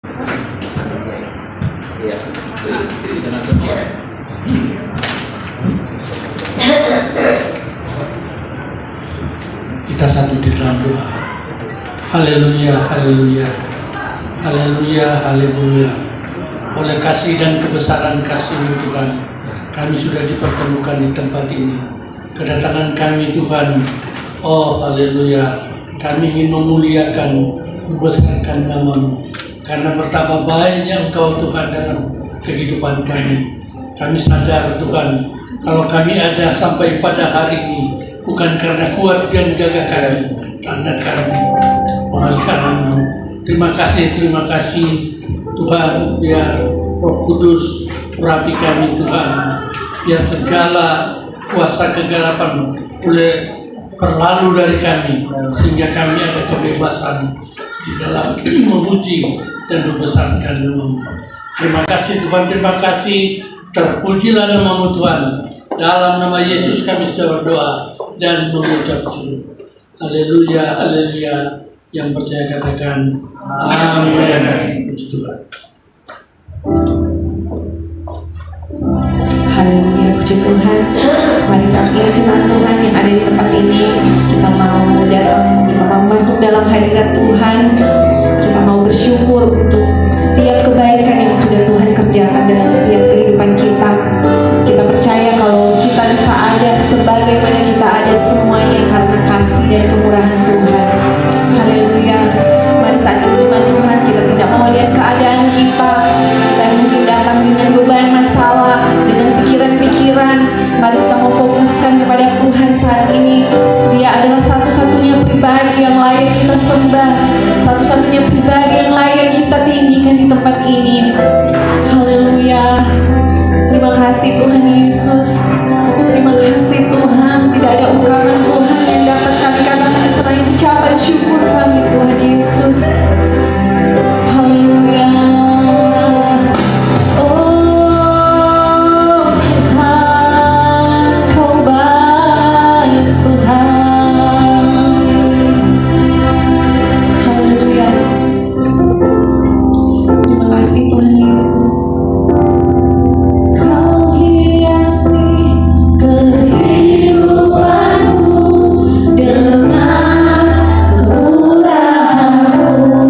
Iya. Dengan semua. Kita satu di dalam doa. Haleluya, haleluya, haleluya, haleluya. Oleh kasih dan kebesaran kasih-Mu Tuhan, kami sudah dipertemukan di tempat ini. Kedatangan kami Tuhan, oh haleluya, kami ingin memuliakan, membesarkan nama-Mu. Karena betapa baiknya Engkau Tuhan dalam kehidupan kami. Kami sadar Tuhan, kalau kami ada sampai pada hari ini, bukan karena kuat dan jaga kami, karena kami pemeliharaan-Mu. Terima kasih Tuhan, biar Roh Kudus urapi kami Tuhan, biar segala kuasa kegelapan boleh berlalu dari kami, sehingga kami ada kebebasan di dalam memuji dan membesarkan nama-Mu. Terima kasih Tuhan, terima kasih. Terpujilah nama-Mu Tuhan. Dalam nama Yesus kami sudah berdoa dan mengucap syukur. Haleluya, haleluya. Yang percaya katakan amin. Puji Tuhan. Haleluya, puji Tuhan. Mari saat ini jemaat Tuhan yang ada di tempat ini, kita mau datang, kita mau masuk dalam hadirat Tuhan. Kita mau bersyukur untuk setiap kebaikan yang sudah Tuhan kerjakan dalam setiap kehidupan kita. Kita percaya kalau kita bisa ada sebagaimana kita ada semuanya karena kasih dan kemurahan Tuhan. Haleluya. Mari saat ini jemaat Tuhan, kita tidak mau lihat keadaan kita. Kita mungkin datang dengan beban masalah, dengan pikiran-pikiran. Mari kita mau fokuskan kepada Tuhan saat ini. Dia adalah satu-satunya pribadi yang layak kita sembah, satu-satunya pribadi yang layak kita tinggikan di tempat ini. Haleluya. Terima kasih Tuhan Yesus. Terima kasih Tuhan. Tidak ada ungkapan Tuhan yang dapat kami katakan selain ucapan syukur kami Tuhan Yesus. Haleluya. Oh Tuhan, Kau baik Tuhan. Haleluya. Terima kasih Tuhan Yesus. Kau hiasi kehidupanku dengan kemurahan-Mu.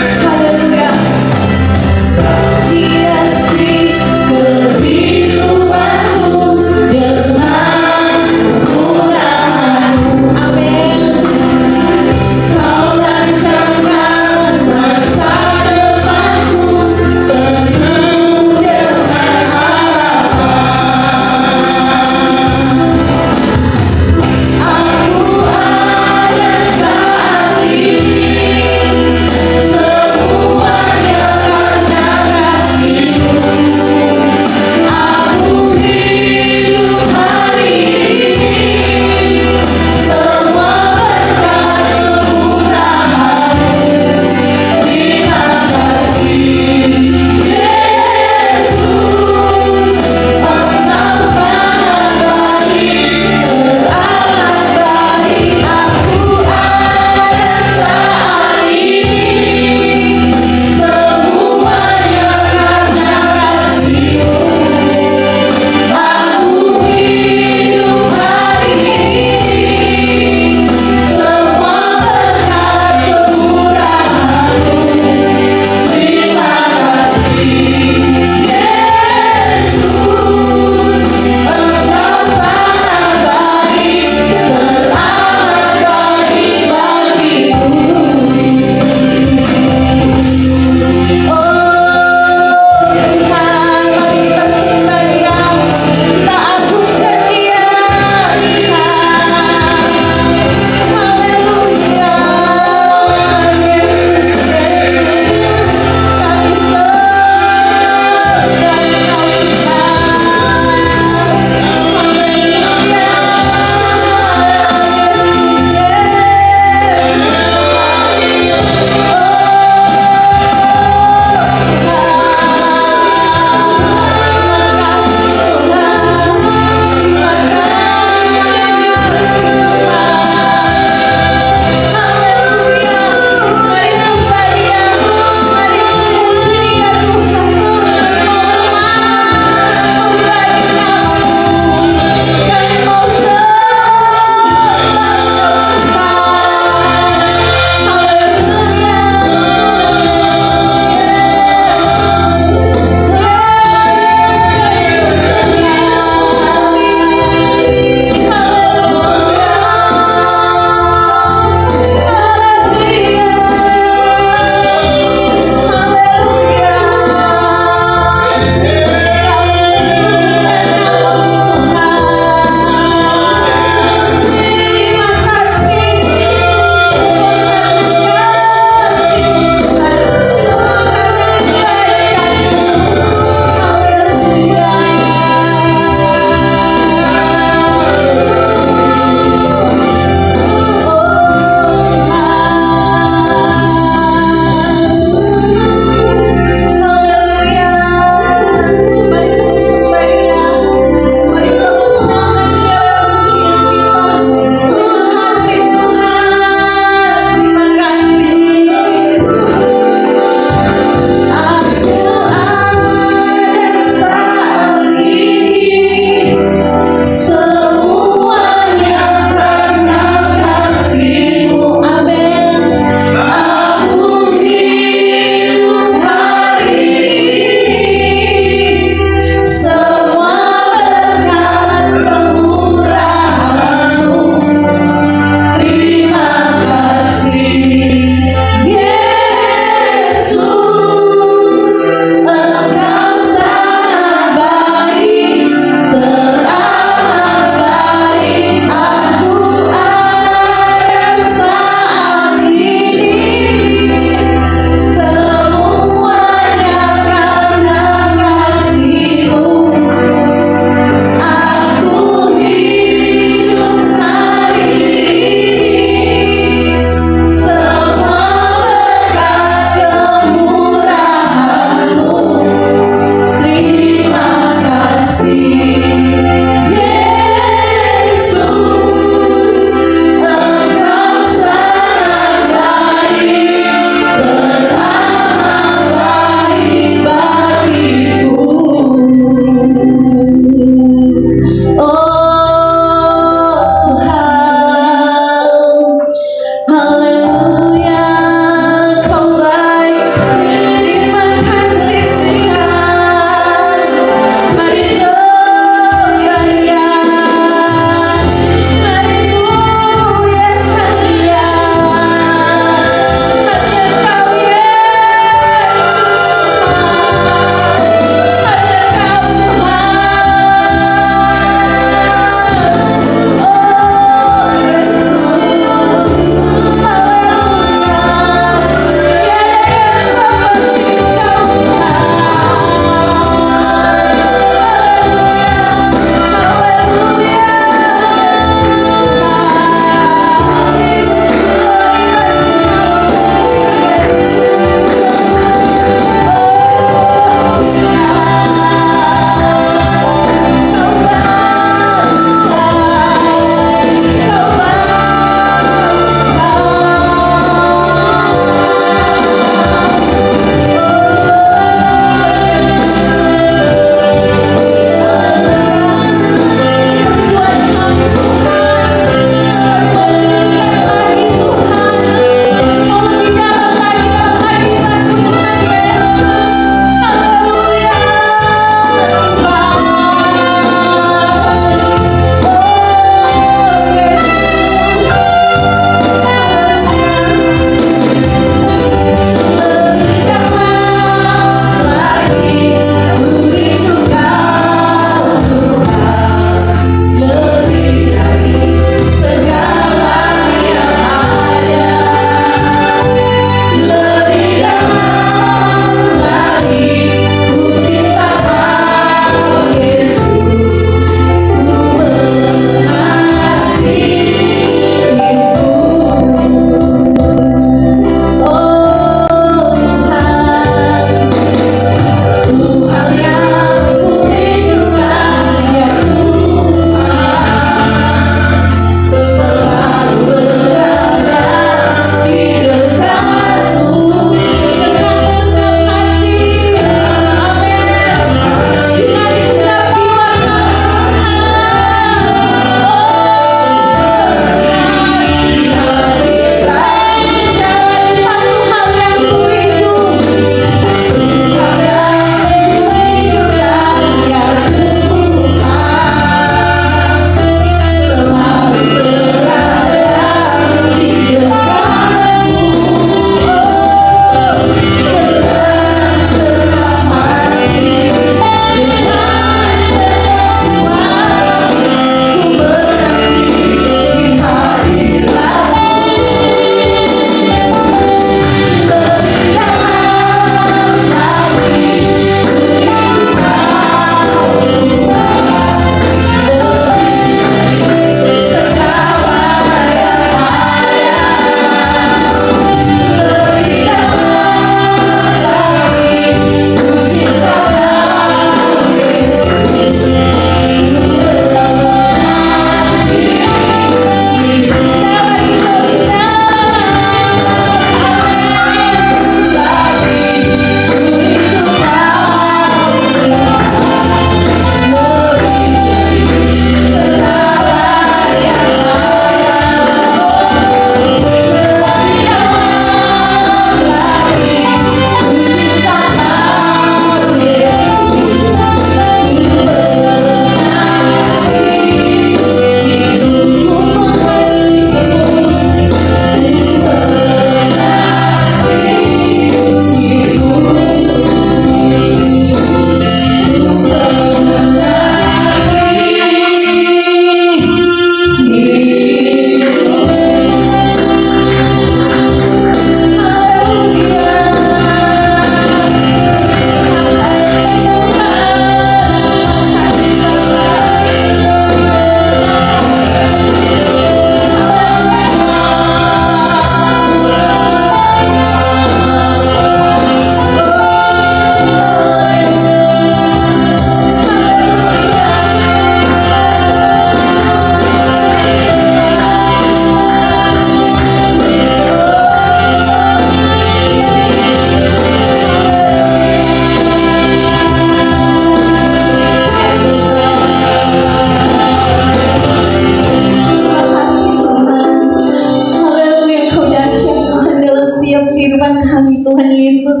kehidupan kami Tuhan Yesus.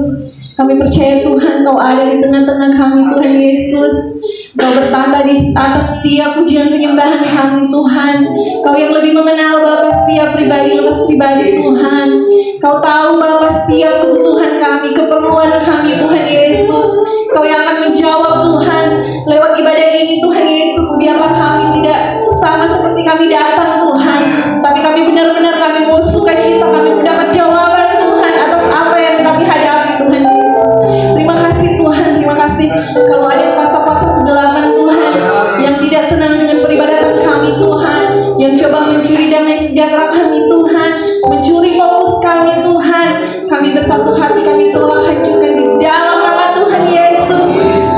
Kami percaya Tuhan Kau ada di tengah-tengah kami Tuhan Yesus. Kau bertanda di atas setiap pujian penyembahan kami Tuhan. Kau yang lebih mengenal Bapa setiap pribadi lepas pribadi Tuhan. Kau tahu Bapa setiap kebutuhan kami, keperluan kami Tuhan Yesus. Kau yang akan menjawab Tuhan lewat ibadah ini Tuhan Yesus. Biarlah kami tidak sama seperti kami datang Tuhan, tapi kami benar-benar kami mau sukacita, kami mendapat jawaban Tuhan atas apa yang kami hadapi Tuhan Yesus. Terima kasih Tuhan, terima kasih. Kalau ada fase-fase kegelapan Tuhan yang tidak senang dengan peribadatan kami Tuhan, yang coba mencuri damai sejahtera kami Tuhan, mencuri fokus kami Tuhan, kami bersatu hati, kami telah hancurkan di dalam nama Tuhan Yesus.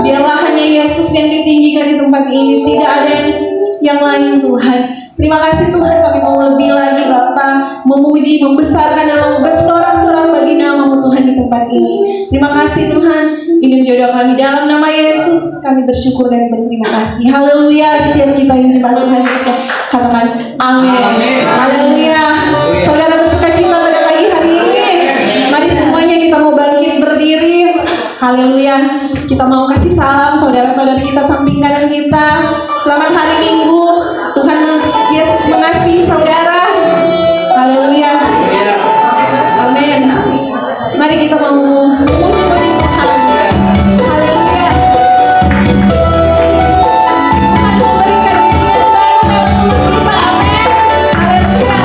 Biarlah hanya Yesus yang ditinggikan di tempat ini, tidak ada yang lain Tuhan. Terima kasih Tuhan, kami mau lebih lagi Bapa memuji, membesarkan namamu, bersorak-sorak bagi namamu Tuhan di tempat ini. Terima kasih Tuhan, ini jodoh kami dalam nama Yesus. Kami bersyukur dan berterima kasih. Haleluya. Setiap kita yang terima Tuhan kita katakan amin. Haleluya. Saudara bersukacita pada pagi hari ini. Mari semuanya kita mau bangkit berdiri. Haleluya. Kita mau kasih salam saudara-saudara kita samping kanan kita. Selamat hari Minggu. Tuhan Yesus mengasihi saudara. Haleluya. Amin. Mari kita mau memuji Tuhan. Haleluya. Tuhan memberikan kita. Amin. Haleluya. Haleluya.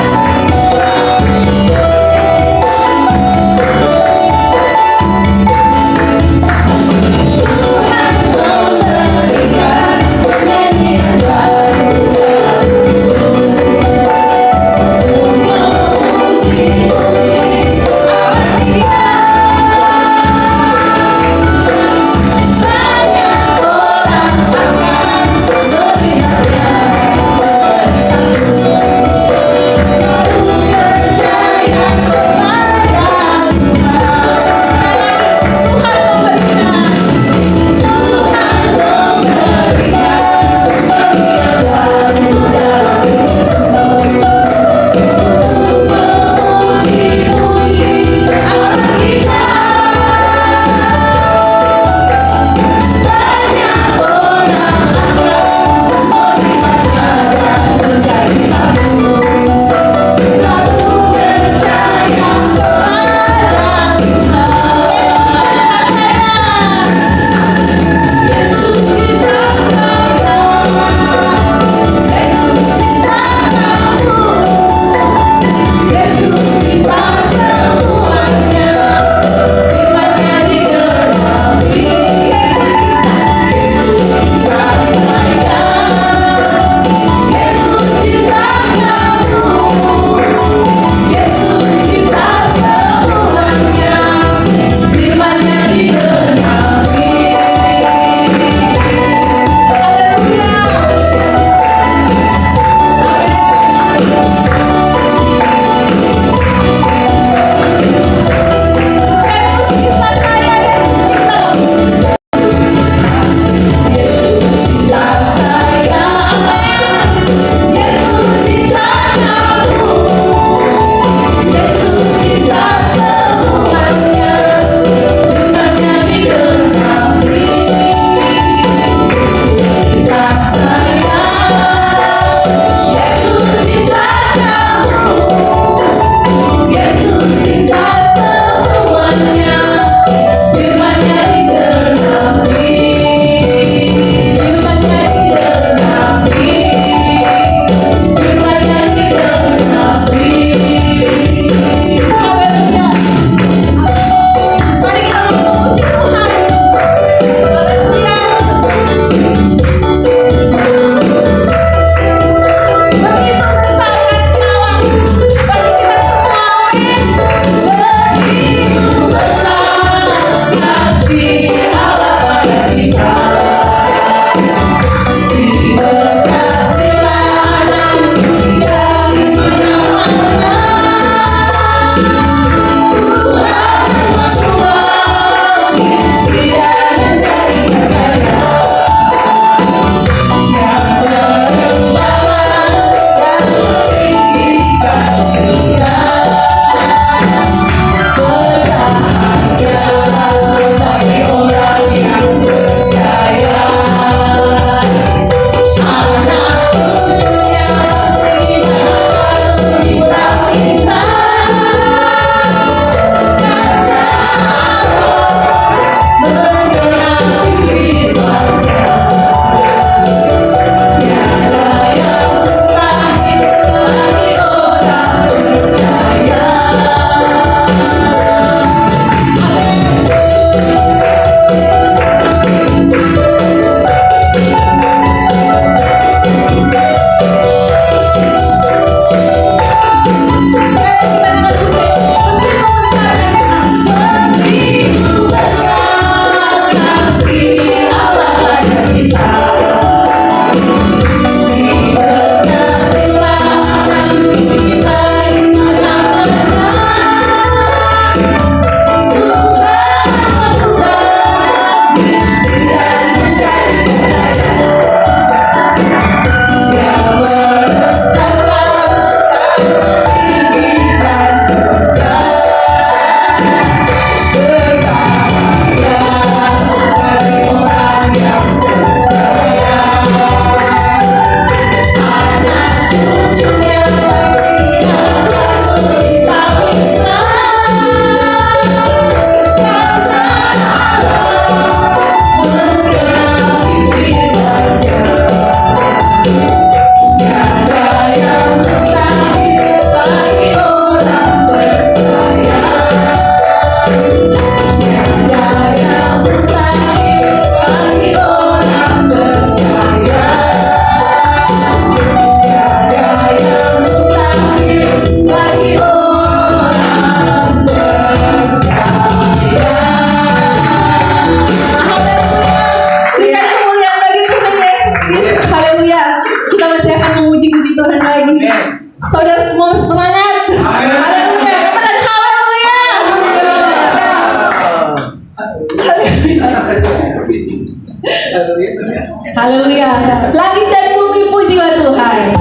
Haleluya. Langit dan bumi pujilah Tuhan.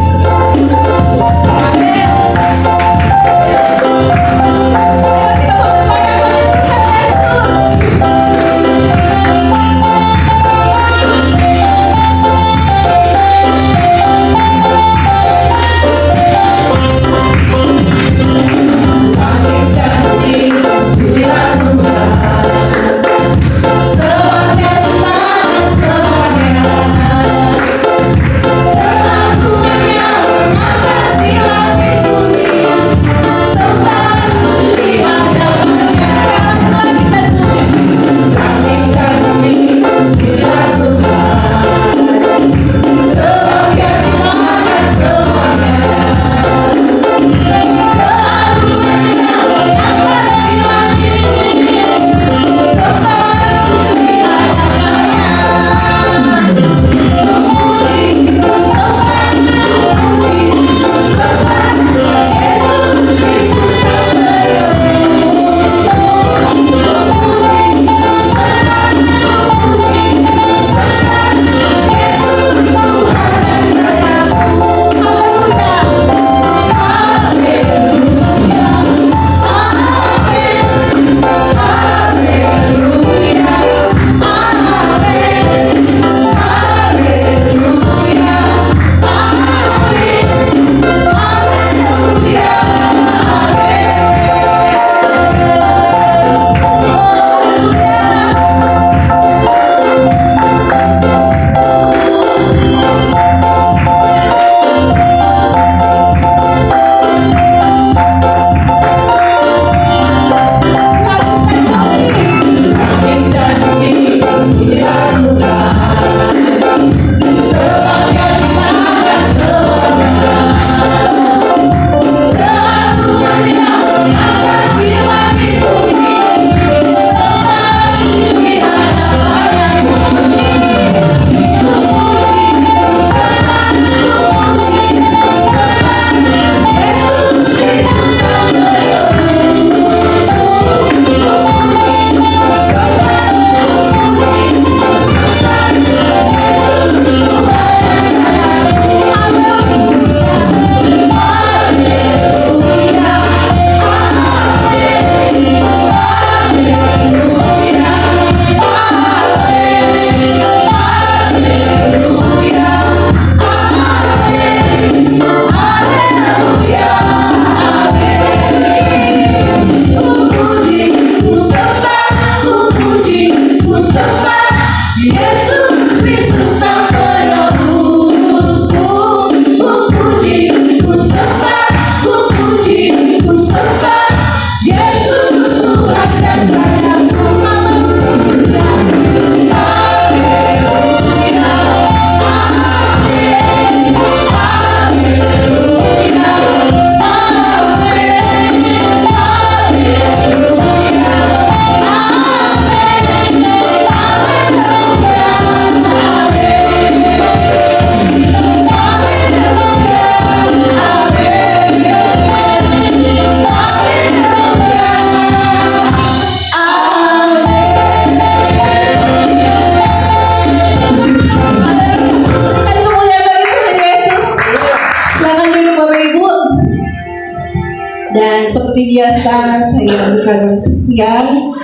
Dan seperti biasa saya bukan kesaksian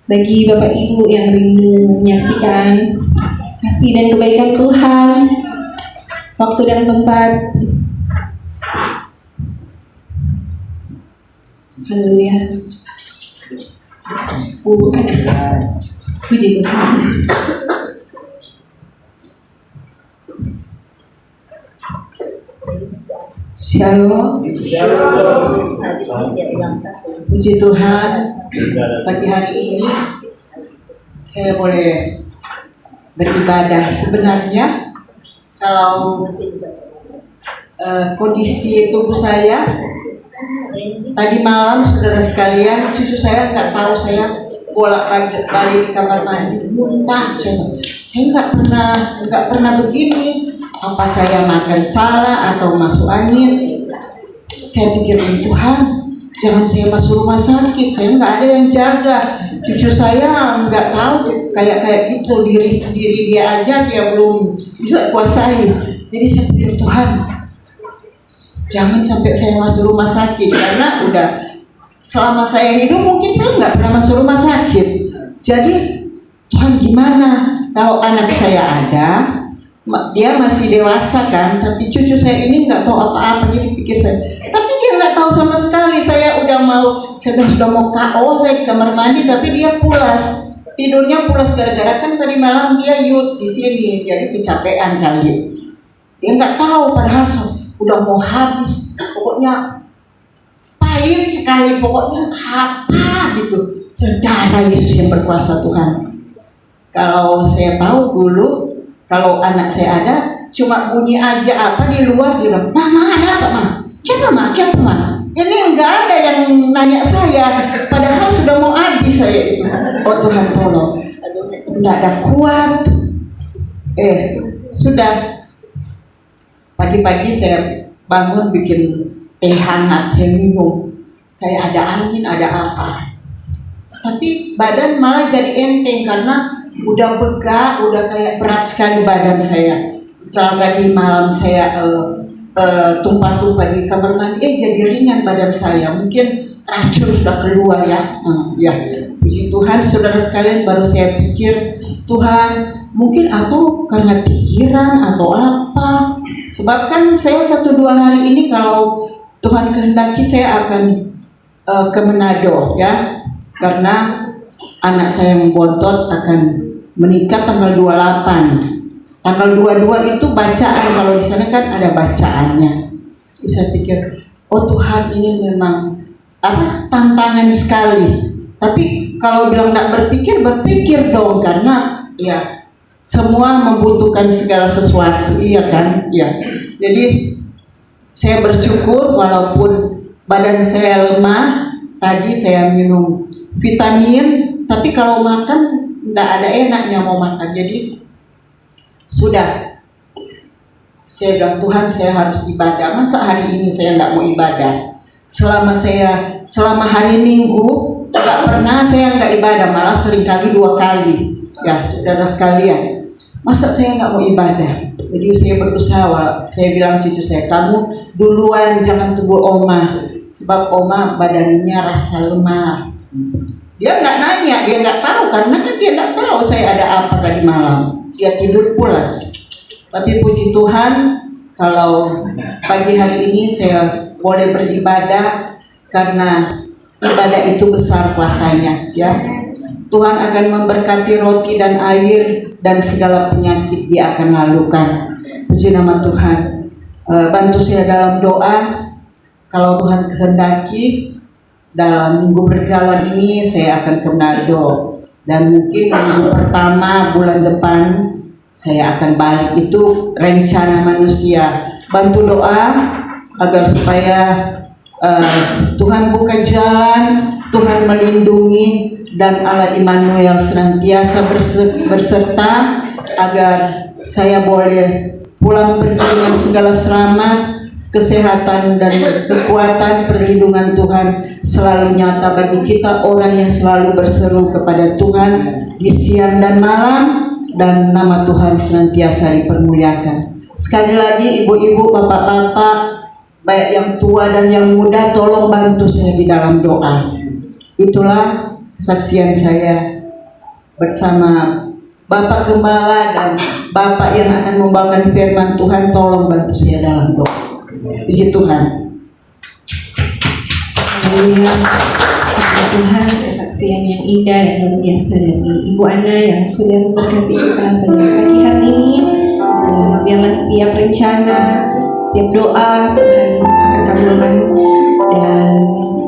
bagi Bapak Ibu yang rindu menyaksikan kasih dan kebaikan Tuhan. Waktu dan tempat. Haleluya. Puji Tuhan. Shalom. Puji Tuhan, pagi hari ini saya boleh beribadah. Sebenarnya kalau kondisi tubuh saya tadi malam, saudara sekalian, cucu saya nggak tahu, saya bolak-balik di kamar mandi, muntah coba. Saya nggak pernah begini. Apa saya makan salah atau masuk angin? Saya pikir, Tuhan, jangan saya masuk rumah sakit, saya nggak ada yang jaga. cucu saya nggak tahu kayak gitu, diri sendiri dia aja dia belum bisa kuasai. Jadi saya pikir, Tuhan, jangan sampai saya masuk rumah sakit, karena udah selama saya hidup mungkin saya nggak pernah masuk rumah sakit. Jadi Tuhan, gimana kalau anak saya ada, dia masih dewasa kan, tapi cucu saya ini nggak tahu apa-apa. Jadi pikir saya, tapi dia nggak tahu sama sekali. Saya sudah mau KO, saya di kamar mandi, tapi dia pulas, tidurnya pulas gara-gara kan tadi malam dia yut di sini, jadi kecapean kali. Dia nggak tahu, padahal udah mau habis, pokoknya pahit sekali, pokoknya apa gitu. Saudara, Yesus yang berkuasa Tuhan. Kalau saya tahu dulu, kalau anak saya ada, cuma bunyi aja apa di luar, dia bilang, Mama ada apa, Ma? Kenapa, Ma? Ini enggak ada yang nanya saya, padahal sudah mau habis saya itu. Oh Tuhan tolong, enggak ada kuat. Sudah. Pagi-pagi saya bangun bikin teh hangat, saya minum. Kayak ada angin, ada apa. Tapi badan malah jadi enteng karena udah begah, udah kayak berat sekali badan saya. Setelah tadi malam saya tumpah-tumpah di kamar mandi, jadi ringan badan saya. Mungkin racun sudah keluar ya. Ya, puji Tuhan, saudara sekalian, baru saya pikir, Tuhan, mungkin atau karena pikiran atau apa. Sebab kan saya 1-2 hari ini kalau Tuhan kehendaki saya akan ke Manado ya, karena anak saya yang bontot akan menikah tanggal 28. Tanggal 22 itu bacaan, kalau di sana kan ada bacaannya. Saya pikir, oh Tuhan, ini memang tantangan sekali. Tapi kalau bilang tidak berpikir dong, karena ya semua membutuhkan segala sesuatu, iya kan? Ya. Jadi saya bersyukur walaupun badan saya lemah. Tadi saya minum vitamin, tapi kalau makan tidak ada enaknya mau makan. Jadi sudah, saya bilang, Tuhan, saya harus ibadah. Masa hari ini saya tidak mau ibadah? Selama hari Minggu nggak pernah saya nggak ibadah, malah seringkali 2 kali. Ya, saudara sekalian, masa saya nggak mau ibadah? Jadi saya berusaha. Saya bilang cucu saya, kamu duluan, jangan tunggu Oma, sebab Oma badannya rasa lemah. Dia nggak nanya, dia nggak tahu, karena kan dia nggak tahu saya ada apa tadi malam. Dia tidur pulas. Tapi puji Tuhan, kalau pagi hari ini saya boleh beribadah, karena ibadah itu besar kuasanya, ya. Tuhan akan memberkati roti dan air, dan segala penyakit Dia akan lalukan. Puji nama Tuhan. Bantu saya dalam doa. Kalau Tuhan kehendaki, dalam minggu berjalan ini saya akan ke Manado, dan mungkin minggu pertama bulan depan saya akan balik. Itu rencana manusia. Bantu doa agar supaya Tuhan buka jalan, Tuhan melindungi, dan Allah Immanuel senantiasa berserta agar saya boleh pulang pergi dengan segala selamat, kesehatan dan kekuatan. Perlindungan Tuhan selalu nyata bagi kita, orang yang selalu berseru kepada Tuhan di siang dan malam, dan nama Tuhan senantiasa dipermuliakan. Sekali lagi, ibu-ibu, bapak-bapak, baik yang tua dan yang muda, tolong bantu saya di dalam doa. Itulah kesaksian saya bersama Bapak Gembala dan Bapak yang akan membawakan firman Tuhan. Tolong bantu saya dalam doa. Puji Tuhan. Haleluya. Tuhan, kesaksian yang indah dan luar biasa dari Ibu Ana yang sudah memberkati kita pada pagi hari ini. Biarlah setiap rencana, setiap doa Tuhan akan kabulkan, dan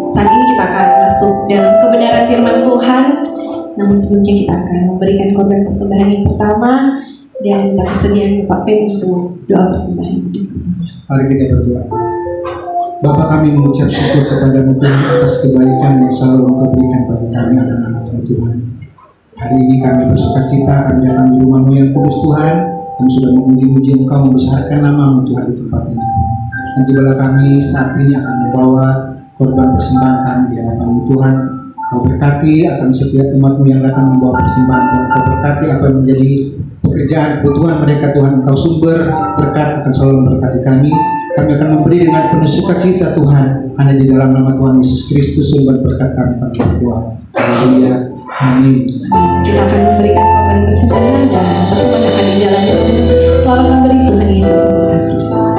saat ini kita akan masuk dalam kebenaran firman Tuhan. Namun sebelumnya kita akan memberikan korban persembahan yang pertama, dan minta kesediaan Bapak Fem untuk doa persembahan. Mari kita berdoa. Bapa, kami mengucap syukur kepada-Mu Tuhan atas kebaikan yang selalu Engkau berikan bagi kami anak-anak-Mu Tuhan. Hari ini kami bersukacita, kami datang di rumah-Mu yang kudus Tuhan. Kami sudah memuji-muji Engkau, membesarkan nama-Mu Tuhan di tempat ini. Dan tibalah kami saat ini akan membawa korban persembahan di hadapan-Mu Tuhan. Kau berkati akan setiap umat-Mu yang datang membawa persembahan Tuhan. Kau berkati apa yang menjadi pekerjaan kebutuhan mereka Tuhan. Engkau sumber berkat akan selalu memberkati kami. Kami akan memberi dengan penuh sukacita Tuhan. Hanya di dalam nama Tuhan Yesus Kristus sumber berkat kami berdoa. Haleluya. Amin. Kita akan memberikan korban persembahan dan persembahan akan dijalankan. Selamat memberi, Tuhan Yesus memberkati. Jiwaku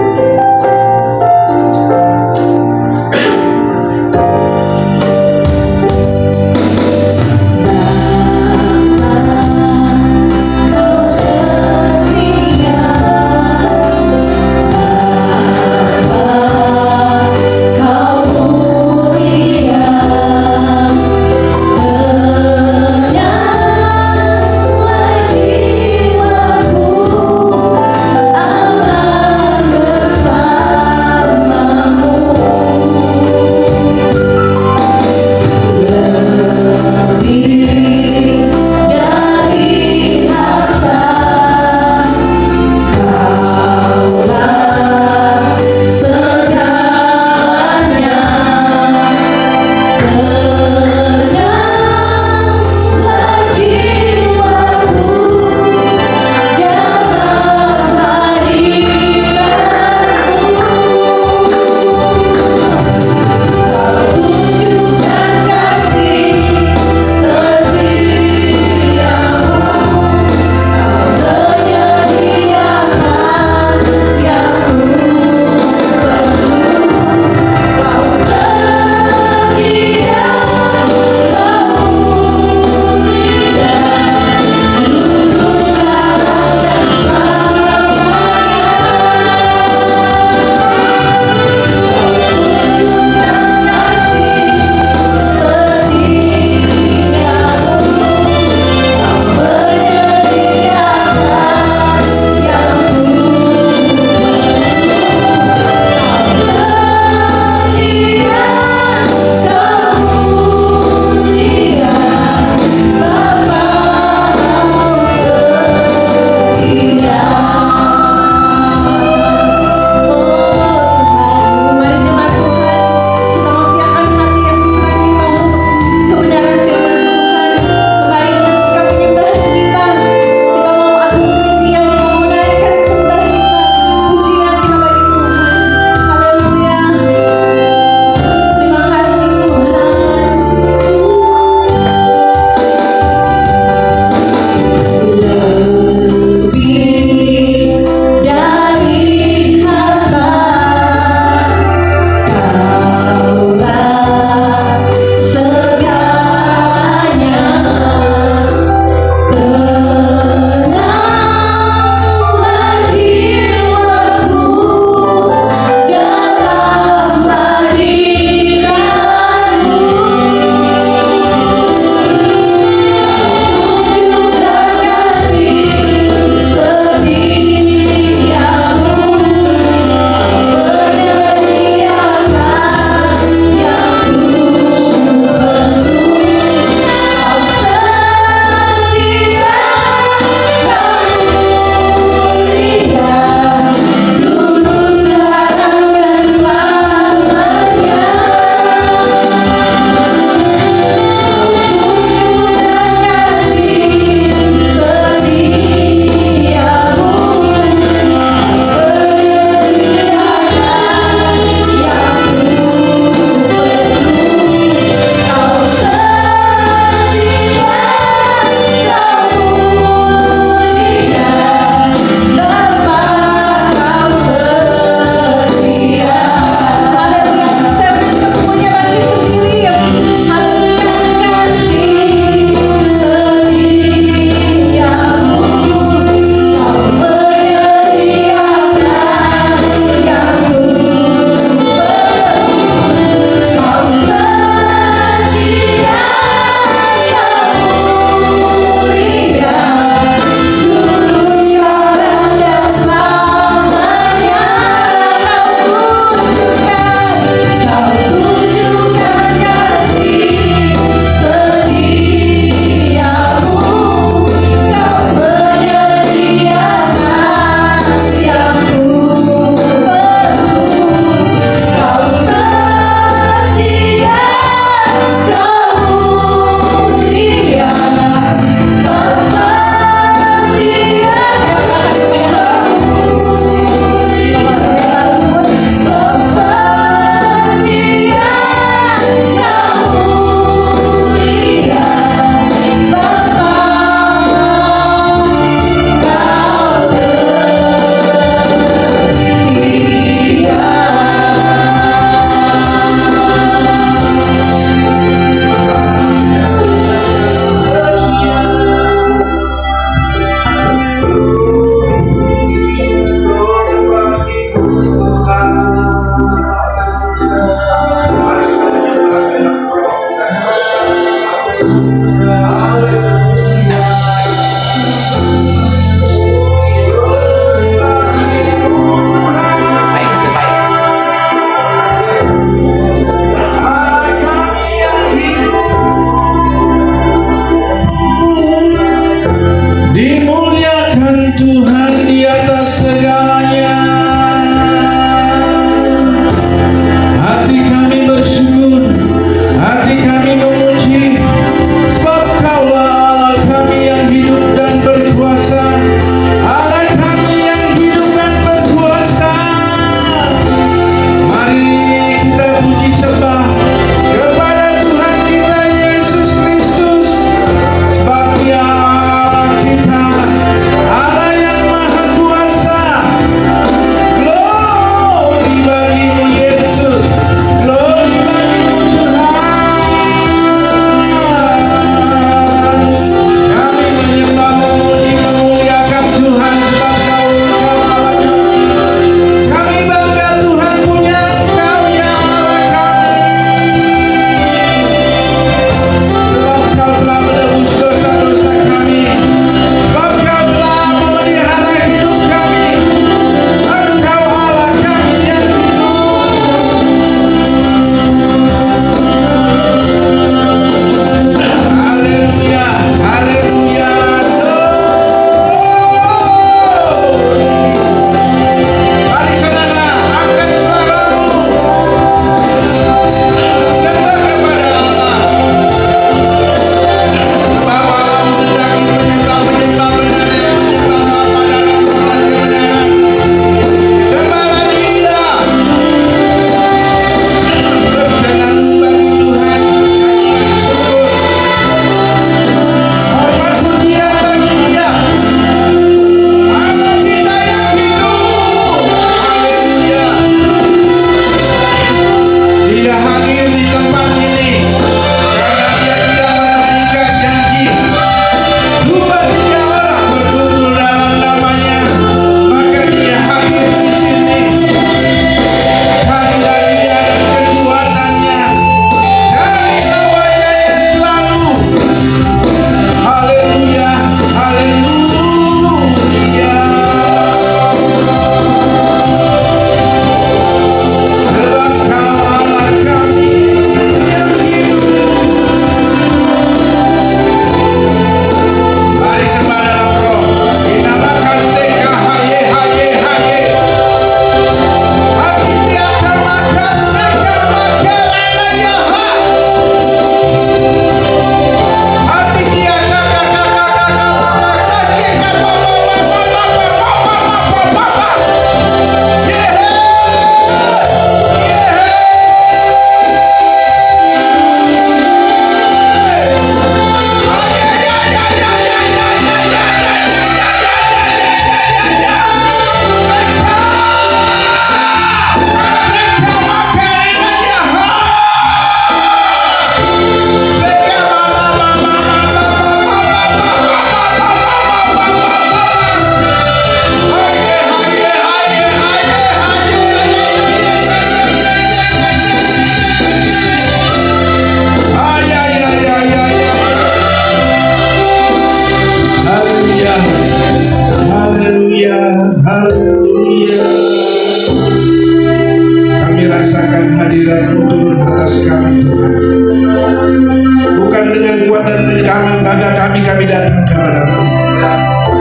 kami datang kepadamu,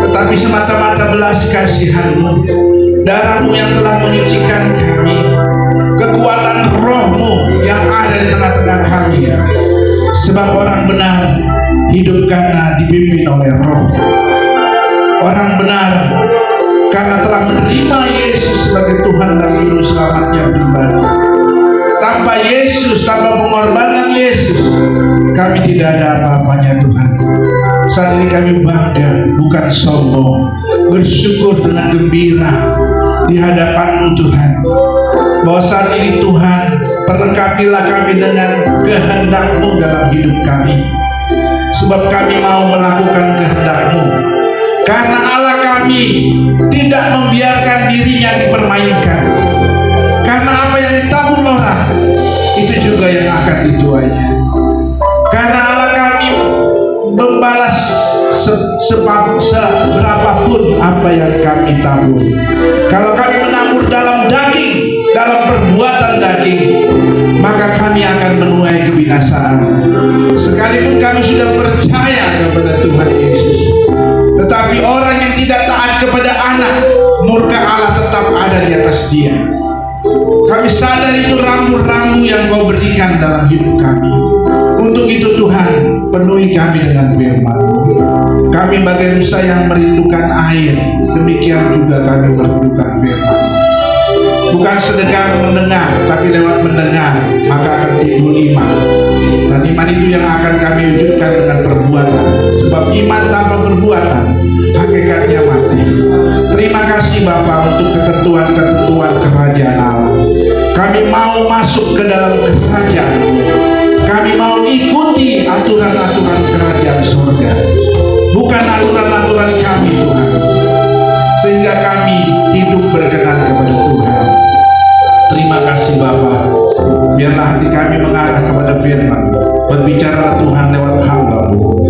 tetapi semata-mata belas kasihan-Mu, darah-Mu yang telah menyucikan kami, kekuatan Roh-Mu yang ada di tengah-tengah kami. Sebab orang benar hidup karena dibimbing oleh Roh. Orang benar karena telah menerima Yesus sebagai Tuhan dan Juru Selamatnya pribadi. Tanpa Yesus, tanpa pengorbanan Yesus, kami tidak ada apa-apanya Tuhan. Saat ini kami bangga, bukan sombong, bersyukur dengan gembira di hadapan-Mu Tuhan, bahwa saat ini Tuhan, perlengkapilah kami dengan kehendak-Mu dalam hidup kami, sebab kami mau melakukan kehendak-Mu. Karena Allah kami tidak membiarkan dirinya dipermainkan. Karena apa yang ditabur orang, itu juga yang akan dituainya. Karena Allah kami membalas seberapapun apa yang kami tabur. Kalau kami menabur dalam daging, dalam perbuatan daging, maka kami akan menuai kebinasaan. Sekalipun kami sudah percaya kepada Tuhan Yesus, tetapi orang yang tidak taat kepada Anak, murka Allah tetap ada di atas dia. Kami sadar itu rambu-rambu yang Kau berikan dalam hidup kami. Untuk itu Tuhan, penuhi kami dengan firman-Mu. Kami bagai rusa yang merindukan air, demikian juga kami merindukan firman-Mu. Bukan sekedar mendengar, tapi lewat mendengar maka akan timbul iman. Dan iman itu yang akan kami wujudkan dengan perbuatan. Sebab iman tanpa perbuatan hakikatnya mati. Terima kasih Bapa untuk ketentuan-ketentuan kerajaan Allah. Kami mau masuk ke dalam kerajaan. Kami mau ikuti aturan-aturan kerajaan surga, bukan aturan-aturan kami Tuhan, sehingga kami hidup berkenan kepada Tuhan. Terima kasih Bapa. Biarlah hati kami mengarah kepada firman. Berbicara Tuhan lewat hamba-Mu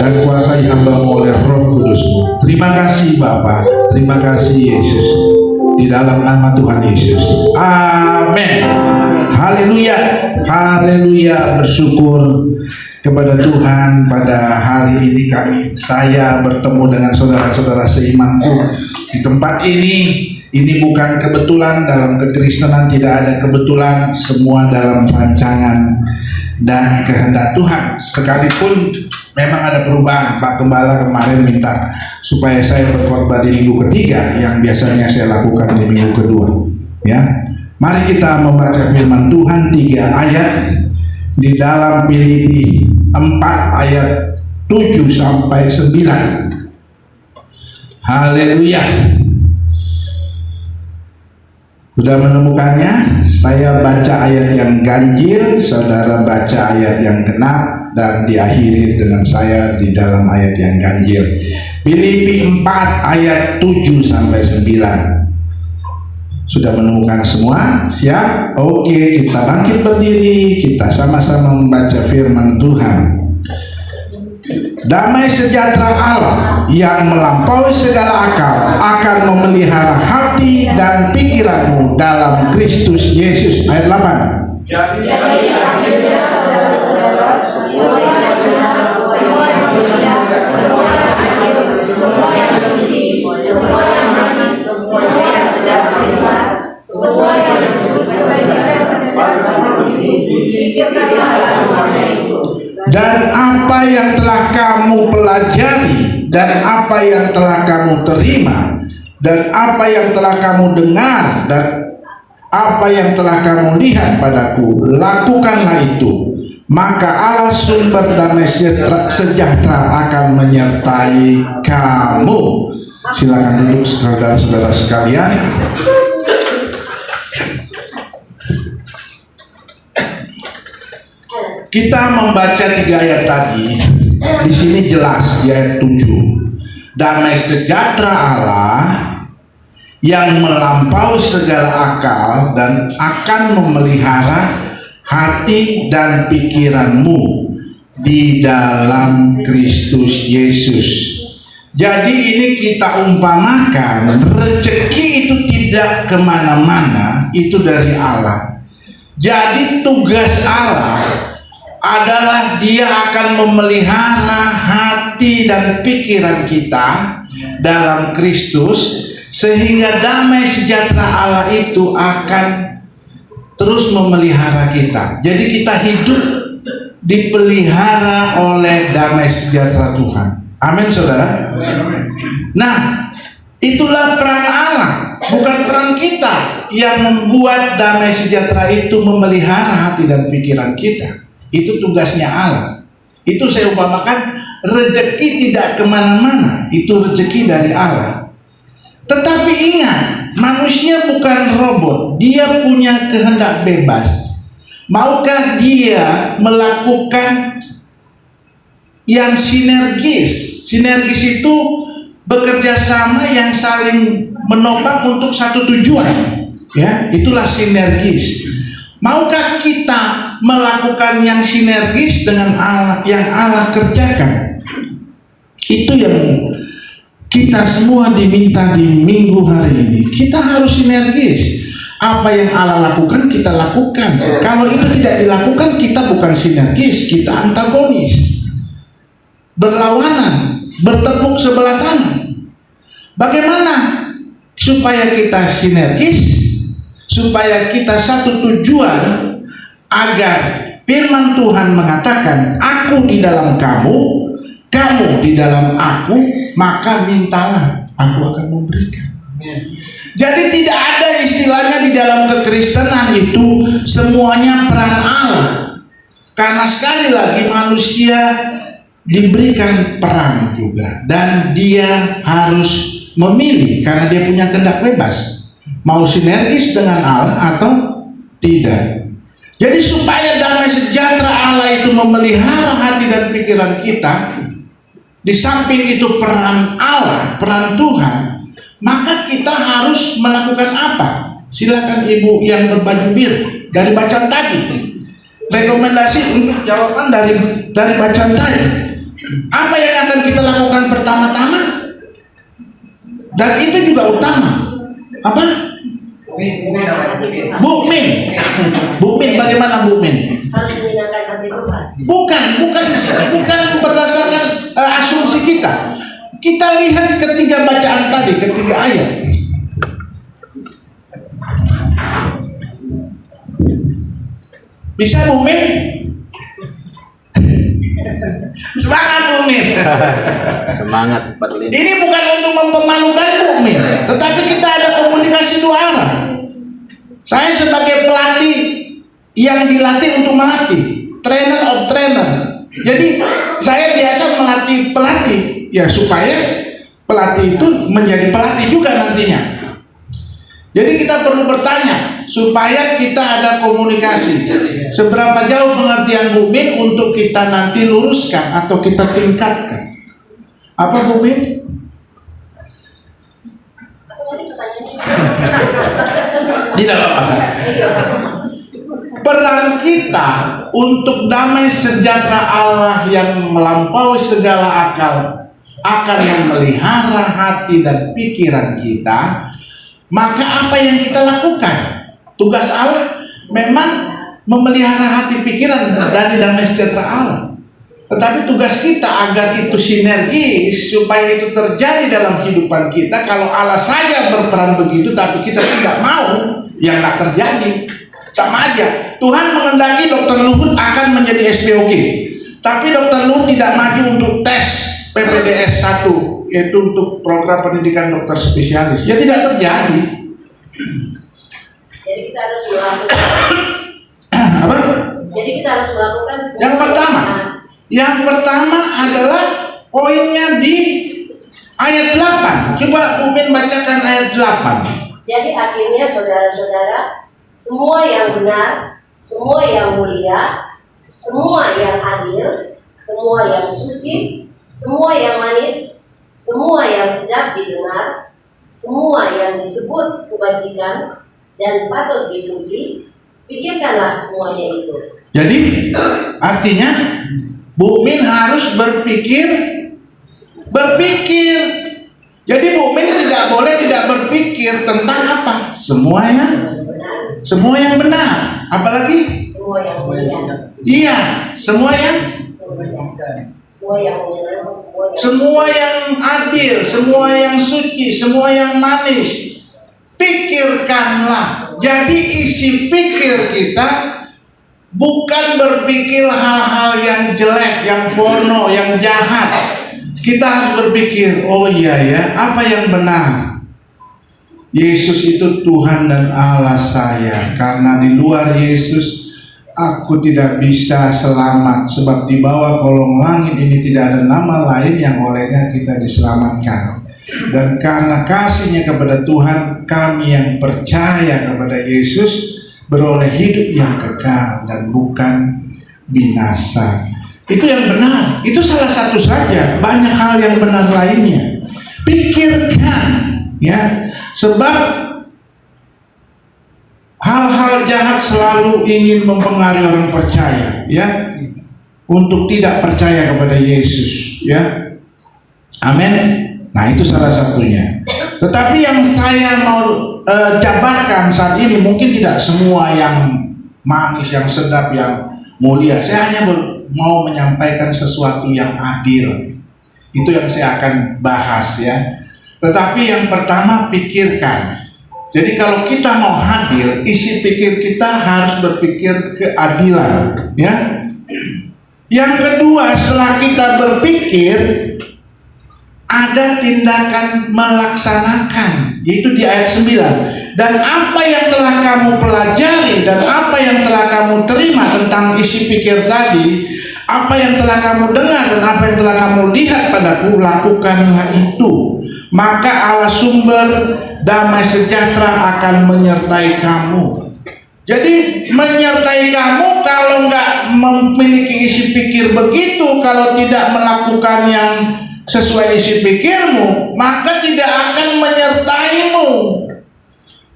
dan kuasai hamba-Mu oleh Roh Kudus-Mu. Terima kasih Bapa. Terima kasih Yesus. Di dalam nama Tuhan Yesus. Amin. Haleluya. Haleluya. Bersyukur kepada Tuhan pada hari ini saya bertemu dengan saudara-saudara seimanku di tempat ini. Ini bukan kebetulan, dalam kekristenan tidak ada kebetulan, semua dalam rancangan dan kehendak Tuhan. Sekalipun memang ada perubahan, Pak Gembala kemarin minta supaya saya berkhotbah di minggu ketiga yang biasanya saya lakukan di minggu kedua. Ya, mari kita membaca firman Tuhan 3 ayat di dalam Filipi 4 ayat 7 sampai 9. Haleluya. Sudah menemukannya? Saya baca ayat yang ganjil, saudara baca ayat yang genap, dan diakhiri dengan saya di dalam ayat yang ganjil. Filipi 4 ayat 7 sampai 9. Sudah menemukan semua? Siap? Oke, kita bangkit berdiri, kita sama-sama membaca firman Tuhan. Damai sejahtera Allah yang melampaui segala akal akan memelihara hati dan pikiranmu dalam Kristus Yesus. Ayat 8. Jadi akhirnya saudara-saudara, semua yang benar, semua yang mulia, semua yang adil, semua yang suci, semua yang manis, semua yang sedang terima, semua yang disebut kebajikan dan terpuji, pikirkanlah semuanya itu. Dan apa yang telah kamu pelajari, dan apa yang telah kamu terima, dan apa yang telah kamu dengar, dan apa yang telah kamu lihat padaku, lakukanlah itu. Maka Allah sumber damai sejahtera akan menyertai kamu. Silakan duduk saudara-saudara sekalian. Kita membaca 3 ayat tadi. Di sini jelas di ayat 7. Damai sejahtera Allah yang melampaui segala akal dan akan memelihara hati dan pikiranmu di dalam Kristus Yesus. Jadi ini kita umpamakan, rezeki itu tidak kemana-mana, itu dari Allah. Jadi tugas Allah adalah Dia akan memelihara hati dan pikiran kita dalam Kristus, sehingga damai sejahtera Allah itu akan terus memelihara kita. Jadi kita hidup dipelihara oleh damai sejahtera Tuhan. Amin, saudara. Nah, itulah peran Allah, bukan peran kita yang membuat damai sejahtera itu memelihara hati dan pikiran kita. Itu tugasnya Allah. Itu saya umpamakan, rezeki tidak kemana-mana, itu rezeki dari Allah. Tetapi ingat, manusia bukan robot, dia punya kehendak bebas. Maukah dia melakukan yang sinergis? Sinergis itu bekerja sama yang saling menopang untuk satu tujuan. Ya, itulah sinergis. Maukah kita melakukan yang sinergis dengan Allah, yang Allah kerjakan? Itu yang kita semua diminta di minggu hari ini. Kita harus sinergis. Apa yang Allah lakukan, kita lakukan. Kalau itu tidak dilakukan, kita bukan sinergis, kita antagonis, berlawanan, bertepuk sebelah tangan. Bagaimana supaya kita sinergis, supaya kita satu tujuan, agar firman Tuhan mengatakan, aku di dalam kamu, kamu di dalam aku, maka mintalah, aku akan memberikan. Jadi tidak ada istilahnya di dalam kekristenan itu semuanya peran Allah. Karena sekali lagi manusia diberikan peran juga, dan dia harus memilih karena dia punya kehendak bebas, mau sinergis dengan Allah atau tidak. Jadi supaya damai sejahtera Allah itu memelihara hati dan pikiran kita, di samping itu peran Allah, peran Tuhan, maka kita harus melakukan apa? Silakan ibu yang berbaju biru dari bacaan tadi, rekomendasi untuk jawaban dari bacaan tadi. Apa yang akan kita lakukan pertama-tama? Dan itu juga utama. Apa? Bu Min, bagaimana Bu Min? Harus menyenangkan hati Tuhan. Bukan berdasarkan asumsi kita. Kita lihat ketiga bacaan tadi, ketiga ayat. Bisa Bu Min? Semangat Bu Min. Semangat 45. Ini bukan untuk mempermalukan Bu Min, tetapi kita ada komunikasi dua arah. Saya sebagai pelatih yang dilatih untuk melatih, trainer of trainer. Jadi saya biasa melatih pelatih, ya supaya pelatih itu menjadi pelatih juga nantinya. Jadi kita perlu bertanya supaya kita ada komunikasi. Seberapa jauh pengertian Bu Min untuk kita nanti luruskan atau kita tingkatkan? Apa Bu Min? Tidak apa-apa. Peran kita untuk damai sejahtera Allah yang melampaui segala akal akan memelihara hati dan pikiran kita. Maka apa yang kita lakukan? Tugas Allah memang memelihara hati pikiran dari damai sejahtera Allah. Tetapi tugas kita agar itu sinergis, supaya itu terjadi dalam kehidupan kita. Kalau Allah saja berperan begitu, tapi kita tidak mau, ya nggak terjadi. Sama aja. Tuhan mengendaki Dr. Luhut akan menjadi SPOK, tapi Dr. Luhut tidak maju untuk tes PPDS 1, yaitu untuk program pendidikan dokter spesialis. Ya tidak terjadi. Jadi kita harus melakukan. Apa? Jadi kita harus melakukan. Yang pertama adalah poinnya di ayat 8. Coba Bu Min bacakan ayat 8. Jadi akhirnya saudara-saudara, semua yang benar, semua yang mulia, semua yang adil, semua yang suci, semua yang manis, semua yang sedap didengar, semua yang disebut kebajikan dan patut dipuji, pikirkanlah semuanya itu. Jadi artinya Bu Min harus berpikir. Jadi Bu Min tidak boleh tidak berpikir tentang apa? Semua yang benar. Apalagi? Semua yang mulia. Iya, Semua yang adil, semua yang suci, semua yang manis. Pikirkanlah. Jadi isi pikir kita bukan berpikir hal-hal yang jelek, yang bono, yang jahat. Kita harus berpikir, oh iya ya, apa yang benar? Yesus itu Tuhan dan Allah saya. Karena di luar Yesus aku tidak bisa selamat. Sebab di bawah kolong langit ini tidak ada nama lain yang olehnya kita diselamatkan. Dan karena kasihnya kepada Tuhan, kami yang percaya kepada Yesus beroleh hidup yang kekal dan bukan binasa. Itu yang benar. Itu salah satu saja. Banyak hal yang benar lainnya. Pikirkan, ya. Sebab hal-hal jahat selalu ingin mempengaruhi orang percaya, ya, untuk tidak percaya kepada Yesus, ya. Amin. Nah, itu salah satunya. Tetapi yang saya mau jabarkan saat ini mungkin tidak semua yang manis, yang sedap, yang mulia. Saya hanya mau menyampaikan sesuatu yang adil. Itu yang saya akan bahas, ya. Tetapi yang pertama, pikirkan. Jadi kalau kita mau hadir, isi pikir kita harus berpikir keadilan, ya. Yang kedua, setelah kita berpikir, ada tindakan melaksanakan, yaitu di ayat 9. Dan apa yang telah kamu pelajari dan apa yang telah kamu terima tentang isi pikir tadi, apa yang telah kamu dengar dan apa yang telah kamu lihat padaku, lakukanlah itu. Maka Allah sumber damai sejahtera akan menyertai kamu. Jadi menyertai kamu kalau nggak memiliki isi pikir begitu, kalau tidak melakukan yang sesuai isi pikirmu, maka tidak akan menyertaimu.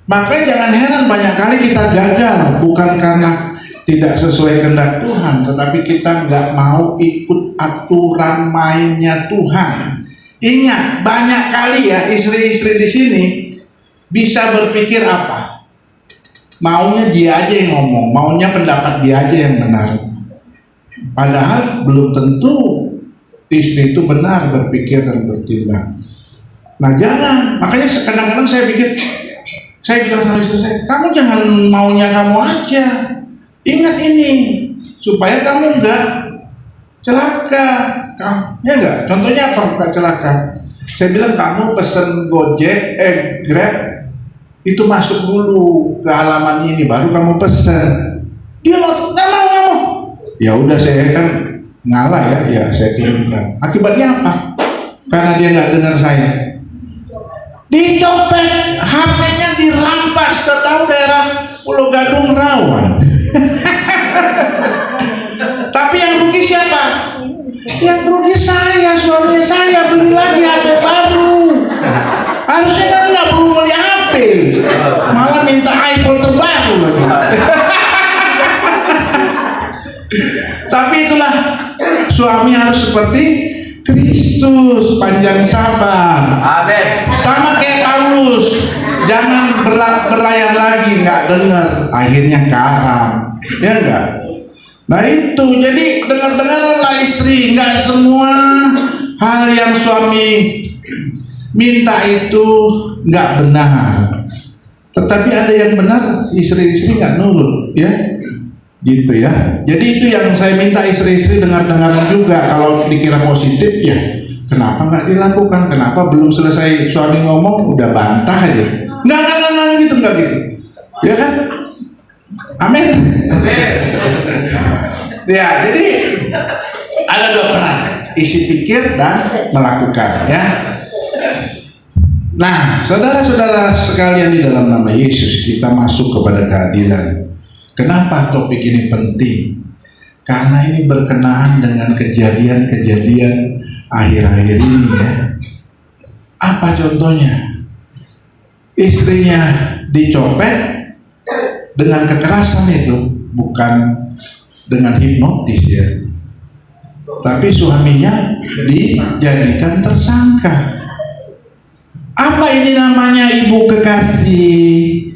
Maka jangan heran banyak kali kita gagal, bukan karena tidak sesuai kehendak Tuhan, tetapi kita nggak mau ikut aturan mainnya Tuhan. Ingat, banyak kali ya istri-istri di sini bisa berpikir apa? Maunya dia aja yang ngomong, maunya pendapat dia aja yang benar. Padahal belum tentu istri itu benar berpikir dan bertindak. Nah, jangan. Makanya kadang-kadang saya bilang sama istri saya, kamu jangan maunya kamu aja. Ingat ini, supaya kamu enggak celaka. Ya enggak? Contohnya apa enggak celaka? Saya bilang kamu pesen Gojek, Grab, itu masuk dulu ke halaman ini, baru kamu pesen. Dia nggak mau. Ya udah, saya kan ngalah ya saya kirimkan. Akibatnya apa? Karena dia nggak dengar saya, dicopet, HP-nya dirampas. Tahu daerah Pulau Gadung Rawan. Tapi yang rugi siapa? Yang rugi saya, suami saya beli lagi HP baru. Harusnya kan nggak perlu beli HP, malah minta iPhone terbaru lagi. Tapi itulah, suami harus seperti Kristus, panjang sabar. Amin. Sama kayak Paulus, jangan berlayar lagi, nggak dengar, akhirnya karam, ya enggak? Nah itu, jadi dengar-dengarlah istri, nggak semua hal yang suami minta itu nggak benar. Tetapi ada yang benar, istri-istri nggak nurut, ya. Gitu ya. Jadi itu yang saya minta istri-istri dengar-dengaran juga. Kalau dikira positif, ya kenapa nggak dilakukan? Kenapa belum selesai suami ngomong udah bantah aja? Nggak gitu, nggak gitu. Ya kan? Amin. Ya, jadi ada dua peran, isi pikir dan melakukan, ya. Nah, saudara-saudara sekalian, di dalam nama Yesus kita masuk kepada keadilan. Kenapa topik ini penting? Karena ini berkenaan dengan kejadian-kejadian akhir-akhir ini, ya. Apa contohnya? Istrinya dicopet dengan kekerasan itu, bukan dengan hipnotis, ya. Tapi suaminya dijadikan tersangka. Apa ini namanya, ibu kekasih?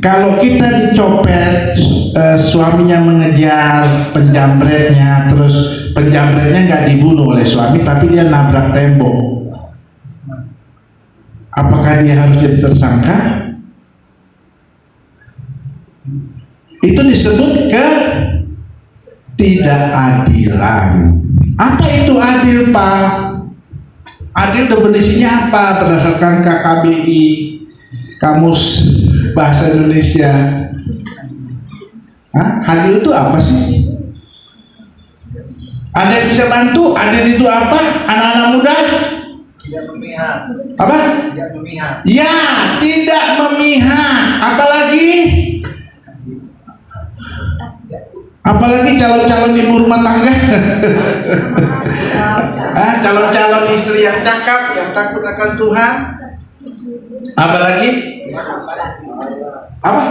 Kalau kita dicopet, suaminya mengejar penjamretnya, terus penjamretnya nggak dibunuh oleh suami, tapi dia nabrak tembok, apakah dia harus jadi tersangka? Itu disebut ketidakadilan. Apa itu adil, Pak? Adil definisinya apa berdasarkan KKBI, Kamus Bahasa Indonesia? Adil itu apa sih? Ada yang bisa bantu? Adil itu apa? Anak-anak muda? Tidak memihak. Apa? Tidak memihak. Ya, tidak memihak. Apalagi calon-calon ibu rumah tangga. Calon-calon istri yang cakap, yang takut akan Tuhan. Apalagi? Apa?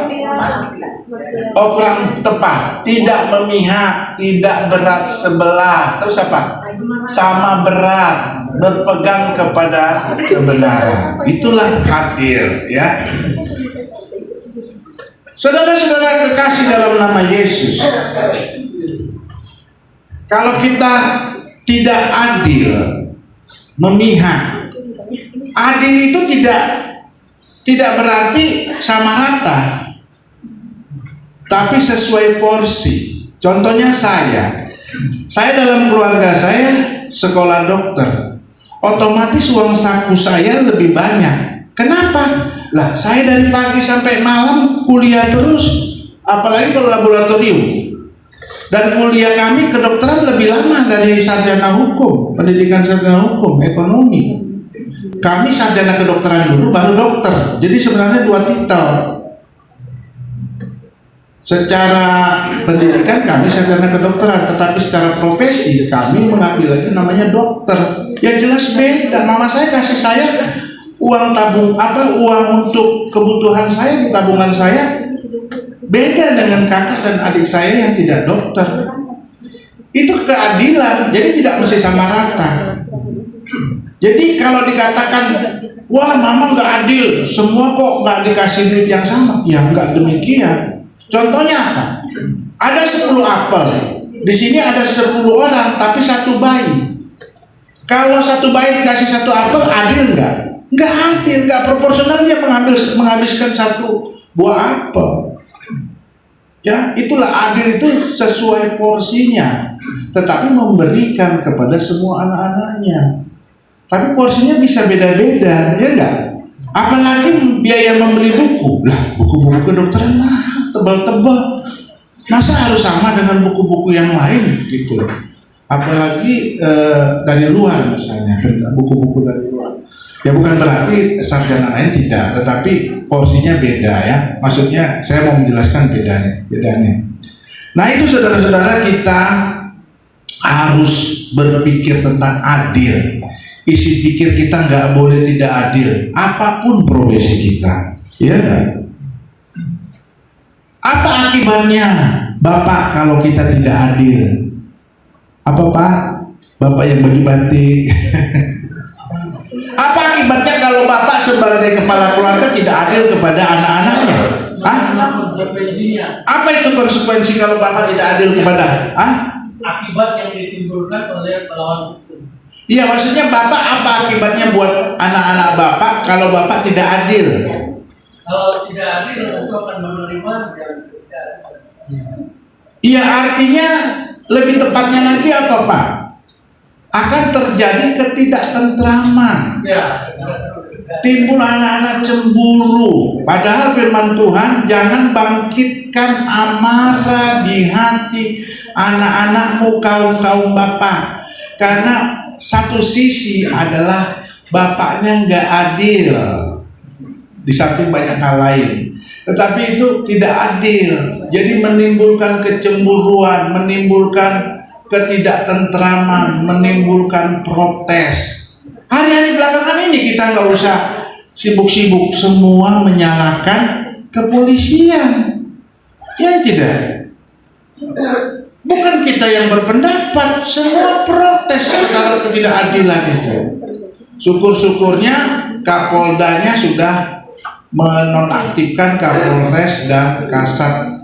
Oh, kurang tepat. Tidak memihak, tidak berat sebelah. Terus apa? Sama berat, berpegang kepada kebenaran. Itulah adil, ya. Saudara-saudara kekasih dalam nama Yesus, kalau kita tidak adil, memihak, adil itu tidak berarti sama rata, tapi sesuai porsi. Contohnya saya dalam keluarga saya sekolah dokter, otomatis uang saku saya lebih banyak. Kenapa? Lah, saya dari pagi sampai malam kuliah terus, apalagi kalau laboratorium. Dan kuliah kami kedokteran lebih lama dari sarjana hukum, pendidikan sarjana hukum, ekonomi. Kami sarjana kedokteran dulu, baru dokter. Jadi sebenarnya 2 titel. Secara pendidikan kami sarjana kedokteran, tetapi secara profesi kami mengambil lagi namanya dokter. Ya jelas beda. Mama saya kasih saya uang uang untuk kebutuhan saya di tabungan saya, beda dengan kakak dan adik saya yang tidak dokter. Itu keadilan, jadi tidak mesti sama rata. Jadi kalau dikatakan, wah mama nggak adil, semua kok nggak dikasih duit yang sama, ya nggak demikian. Contohnya apa? Ada 10 apel, di sini ada 10 orang, tapi 1 bayi. Kalau 1 bayi dikasih 1 apel, adil nggak? Nggak adil, nggak proporsional, dia menghabiskan 1 buah apel. Ya, itulah adil, itu sesuai porsinya, tetapi memberikan kepada semua anak-anaknya. Tapi porsinya bisa beda-beda, ya enggak? Apalagi biaya membeli buku. Lah, buku-buku kedokteran mahal, tebal-tebal. Masa harus sama dengan buku-buku yang lain gitu? Apalagi dari luar misalnya, buku-buku dari luar. Ya bukan berarti sarjana lain tidak, tetapi porsinya beda ya. Maksudnya saya mau menjelaskan bedanya. Nah itu saudara-saudara, kita harus berpikir tentang adil. Isi pikir kita nggak boleh tidak adil, apapun profesi kita. Ya kan? Apa akibatnya Bapak kalau kita tidak adil? Apa Pak? Bapak yang bagi batik. Apa akibatnya kalau Bapak sebagai kepala keluarga tidak adil kepada anak-anaknya? Apa itu konsekuensi kalau Bapak tidak adil kepada? Akibat yang ditimbulkan oleh melawan hukum. Iya, maksudnya Bapak apa akibatnya buat anak-anak Bapak kalau Bapak tidak adil? Kalau tidak adil, itu akan menerima yang tidak. Iya, artinya lebih tepatnya nanti apa Pak? Akan terjadi ketidaktentraman. Ya. Timbul anak-anak cemburu. Padahal firman Tuhan, jangan bangkitkan amarah di hati anak-anakmu, kaum Bapak. Karena satu sisi adalah bapaknya nggak adil, di samping banyak hal lain. Tetapi itu tidak adil. Jadi menimbulkan kecemburuan, menimbulkan ketidaktentraman, menimbulkan protes. Hari-hari belakangan ini kita nggak usah sibuk-sibuk semua menyalahkan kepolisian. Ya tidak. Bukan kita yang berpendapat, semua protes secara ketidakadilan itu. Syukur-syukurnya Kapoldanya sudah menonaktifkan Kapolres dan Kasat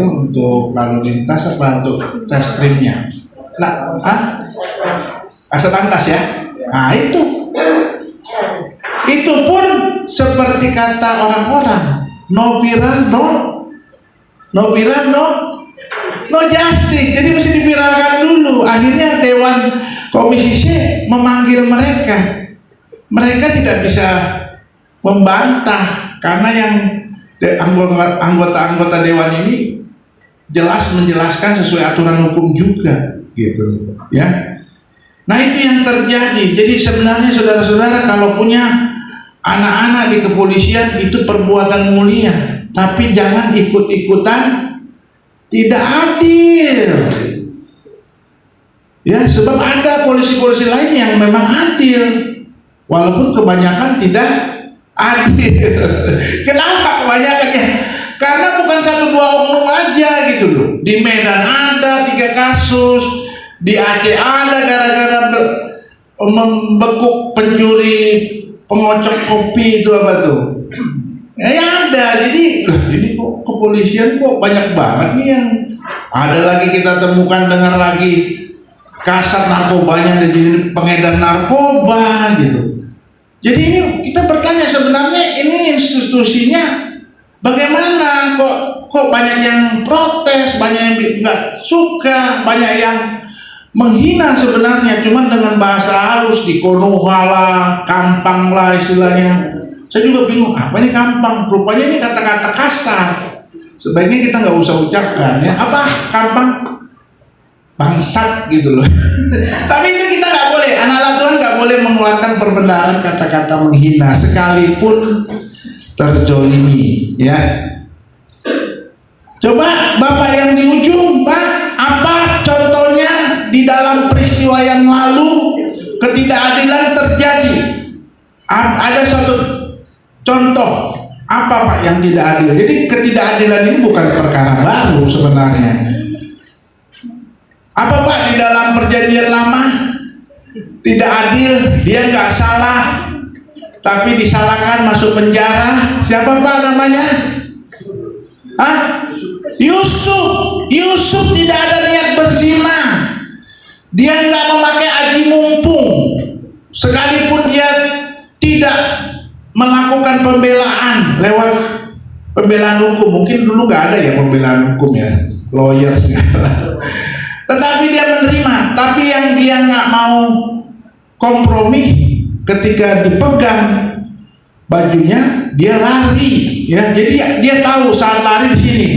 untuk lalu lintas untuk reskrimnya. Nah, Kasat Lantas ya. Nah itu pun seperti kata orang-orang, no viral no justice. Jadi mesti diviralkan dulu. Akhirnya Dewan Komisi C memanggil mereka. Mereka tidak bisa membantah karena yang anggota dewan ini jelas menjelaskan sesuai aturan hukum juga, gitu ya. Nah itu yang terjadi. Jadi sebenarnya saudara-saudara, kalau punya anak-anak di kepolisian itu perbuatan mulia, tapi jangan ikut-ikutan tidak adil. Ya, sebab ada polisi-polisi lain yang memang adil, walaupun kebanyakan tidak adil. Kenapa kebanyakan? Ya, karena bukan 1-2 oknum aja gitu loh. Di Medan ada 3 kasus, di Aceh ada gara-gara membekuk pencuri pengocok kopi itu apa tuh? Ya ada. Jadi ini kok kepolisian kok banyak banget nih yang ada lagi. Kita temukan dengar lagi kasat narkobanya jadi pengedar narkoba gitu. Jadi ini kita bertanya, sebenarnya ini institusinya bagaimana? Kok banyak yang protes, banyak yang nggak suka, banyak yang menghina sebenarnya, cuman dengan bahasa halus, di Konoha lah, kampang lah istilahnya. Saya juga bingung, apa ini kampang? Rupanya ini kata-kata kasar. Sebaiknya kita nggak usah ucapkan ya. Apa kampang? Bangsat gitu loh. Tapi itu kita nggak boleh. Anak-anak Tuhan nggak boleh mengeluarkan perbendaharaan kata-kata menghina sekalipun terzolimi ya. Coba Bapak yang di ujung, Pak, apa contohnya di dalam peristiwa yang lalu ketidakadilan terjadi? Ada satu contoh apa Pak yang tidak adil? Jadi ketidakadilan ini bukan perkara baru sebenarnya. Apa Pak di dalam perjanjian lama tidak adil? Dia nggak salah, tapi disalahkan masuk penjara. Siapa Pak namanya? Yusuf tidak ada niat berzina. Dia nggak memakai aji mumpung, sekalipun dia tidak melakukan pembelaan lewat pembelaan hukum. Mungkin dulu nggak ada ya pembelaan hukum ya, lawyer segala. Tetapi dia menerima. Tapi yang dia nggak mau kompromi, ketika dipegang bajunya dia lari ya. Jadi dia tahu saat lari di sini,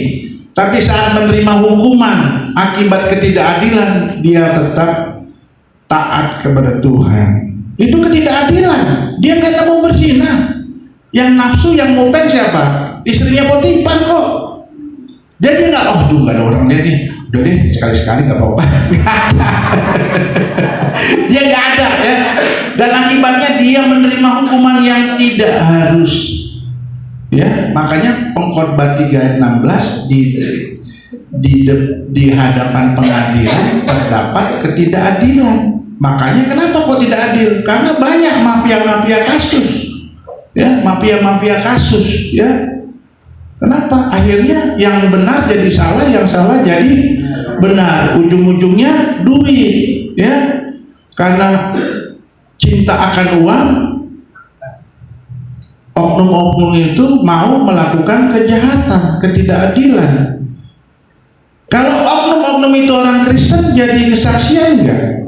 tapi saat menerima hukuman akibat ketidakadilan dia tetap taat kepada Tuhan. Itu ketidakadilan. Dia nggak mau berzina. Yang nafsu, yang ngopen siapa? Istrinya Potifar kok. Dia nggak, nggak ada orang dia nih. Udah deh, sekali-sekali nggak apa-apa. Dia nggak ada ya. Dan akibatnya dia menerima hukuman yang tidak harus. Ya, makanya Pengkhotbah 3 ayat 16 di hadapan pengadilan terdapat ketidakadilan. Makanya kenapa kok tidak adil? Karena banyak mafia-mafia kasus. Ya, mafia-mafia kasus ya. Kenapa? Akhirnya yang benar jadi salah, yang salah jadi benar. Ujung-ujungnya duit ya. Karena cinta akan uang, oknum-oknum itu mau melakukan kejahatan, ketidakadilan. Kalau oknum-oknum itu orang Kristen, jadi kesaksian enggak?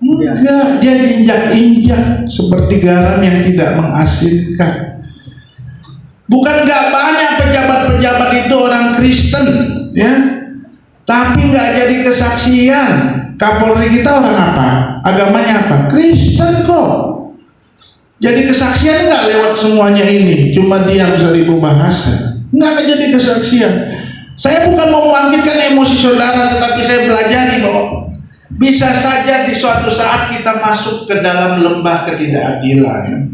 Enggak, dia diinjak-injak seperti garam yang tidak mengasinkan. Bukan enggak banyak pejabat-pejabat itu orang Kristen, ya, tapi enggak jadi kesaksian. Kapolri kita orang apa? Agamanya apa? Kristen kok. Jadi kesaksian enggak lewat semuanya ini, cuma diam 1000 bahasa. Enggak jadi kesaksian. Saya bukan mau membangkitkan emosi saudara, tetapi saya belajar bahwa bisa saja di suatu saat kita masuk ke dalam lembah ketidakadilan.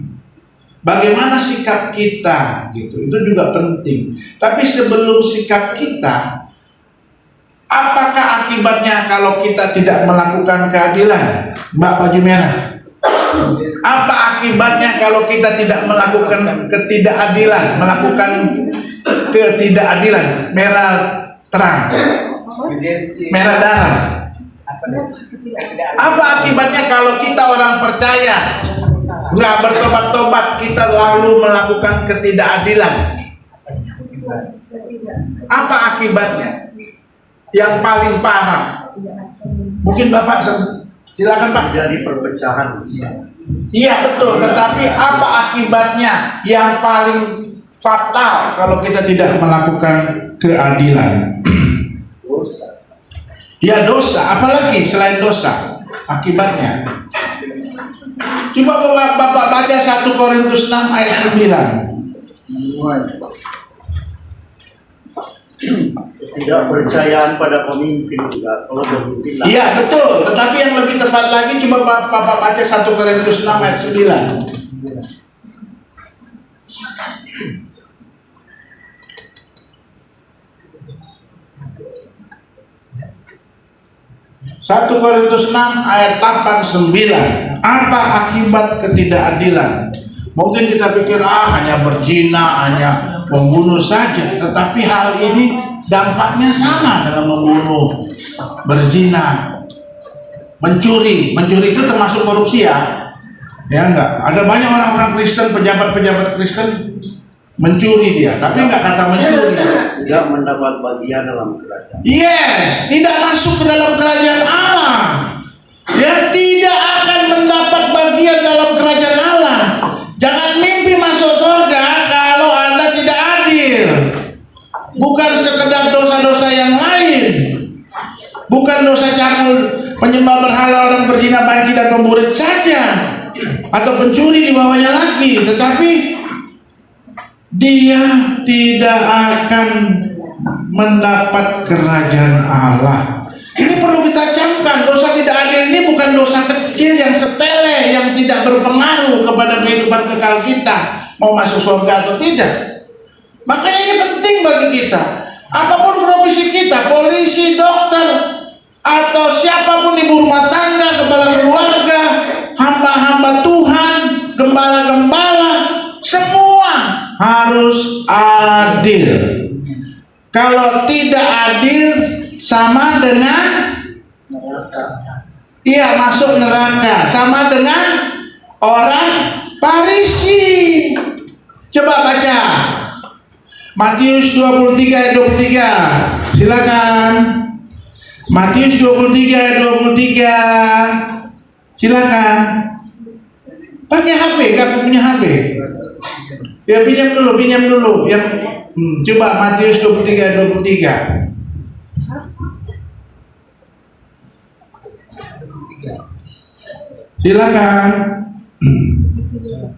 Bagaimana sikap kita, gitu, itu juga penting. Tapi sebelum sikap kita, apakah akibatnya kalau kita tidak melakukan keadilan? Mbak baju merah, Apa akibatnya kalau kita tidak melakukan ketidakadilan, merah terang, merah darah? Apa akibatnya kalau kita orang percaya nggak bertobat-tobat, kita lalu melakukan ketidakadilan? Apa akibatnya? Yang paling parah, mungkin Bapak silakan Pak. Jadi perpecahan. Iya betul, tetapi apa akibatnya yang paling fatal kalau kita tidak melakukan keadilan? Dosa. Ya dosa, apalagi selain dosa akibatnya. Coba Bapak baca 1 Korintus 6 ayat 9. Ketidakpercayaan pada pemimpin juga. Kalau pemimpin Iya betul, tetapi yang lebih tepat lagi coba Bapak baca 1 Korintus 6 ayat 9. 1 Korintus 6 ayat 8-9. Apa akibat ketidakadilan? Mungkin kita pikir hanya berzina, hanya membunuh saja, tetapi hal ini dampaknya sama dengan membunuh, berzina, mencuri. Mencuri itu termasuk korupsi ya? Ya enggak? Ada banyak orang-orang Kristen, pejabat-pejabat Kristen mencuri dia, tapi enggak kata mencuri. tidak mendapat bagian dalam kerajaan. Yes, tidak masuk ke dalam kerajaan Allah. Dia tidak akan mendapat bagian dalam kerajaan Allah. Jangan mimpi masuk surga kalau Anda tidak adil. Bukan sekedar dosa-dosa yang lain. Bukan dosa cabul, penyembah berhala, orang berzina, banci dan pemburit saja, atau pencuri di bawahnya lagi, tetapi dia tidak akan mendapat kerajaan Allah. Ini perlu kita camkan. Dosa tidak adil ini bukan dosa kecil yang sepele, yang tidak berpengaruh kepada kehidupan kekal kita, mau masuk surga atau tidak. Makanya ini penting bagi kita. Apapun profesi kita, polisi, dokter, atau siapapun, ibu rumah tangga, kepala keluarga, hamba-hamba Tuhan, gembala-gembala, semua harus adil. Kalau tidak adil sama dengan masuk neraka, sama dengan orang Farisi. Coba baca Matius 23 ayat 23. Silakan. Matius 23 ayat 23. Silakan. Pakai HP, kamu punya HP? Ya pinjam dulu. Yang coba Matius 23 ayat 23. Silakan.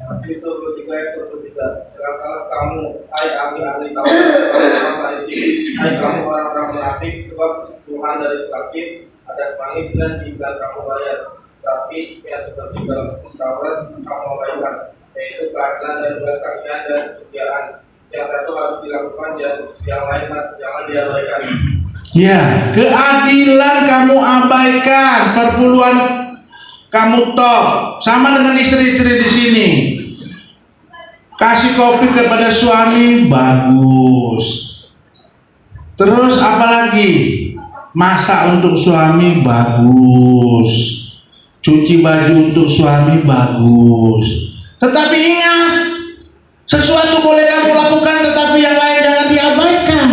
Matius 23 ayat 23. Celakalah kamu, hai ahli-ahli Taurat, Farisi, hai kamu orang-orang munafik, sebab Tuhan dari selasih ada manis dan tinggal kamu bayar. Tapi yang seperti dalam Taurat kamu abaikan, yaitu keadilan dan belas kasihan dan kesetiaan. Yang satu harus dilakukan dan yang lain jangan diabaikan. Ya, keadilan kamu abaikan, perpuluhan kamu top, sama dengan istri-istri di sini. Kasih kopi kepada suami bagus. Terus apalagi? Masak untuk suami bagus. Cuci baju untuk suami bagus. Tetapi ingat, sesuatu boleh kamu lakukan, tetapi yang lain jangan diabaikan.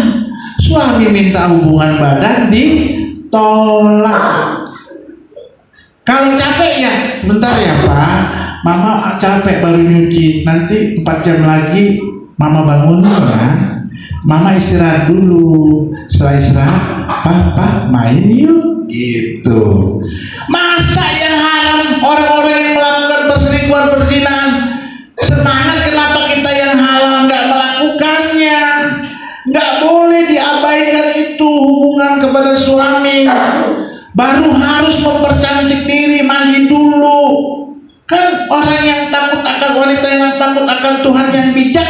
Suami minta hubungan badan ditolak. Kalau capek ya, bentar ya Pak, Mama capek baru nyuci, nanti 4 jam lagi Mama bangun ya. Mama istirahat dulu, setelah istirahat Papa main yuk, gitu. Masa yang haram orang-orang yang melakukan perselingkuhan, perzinahan semangat, kenapa kita yang halal nggak melakukannya? Nggak boleh diabaikan itu hubungan kepada suami. Baru harus mempercantik diri, mandi dulu. Kan orang yang takut akan wanita, yang takut akan Tuhan yang bijak,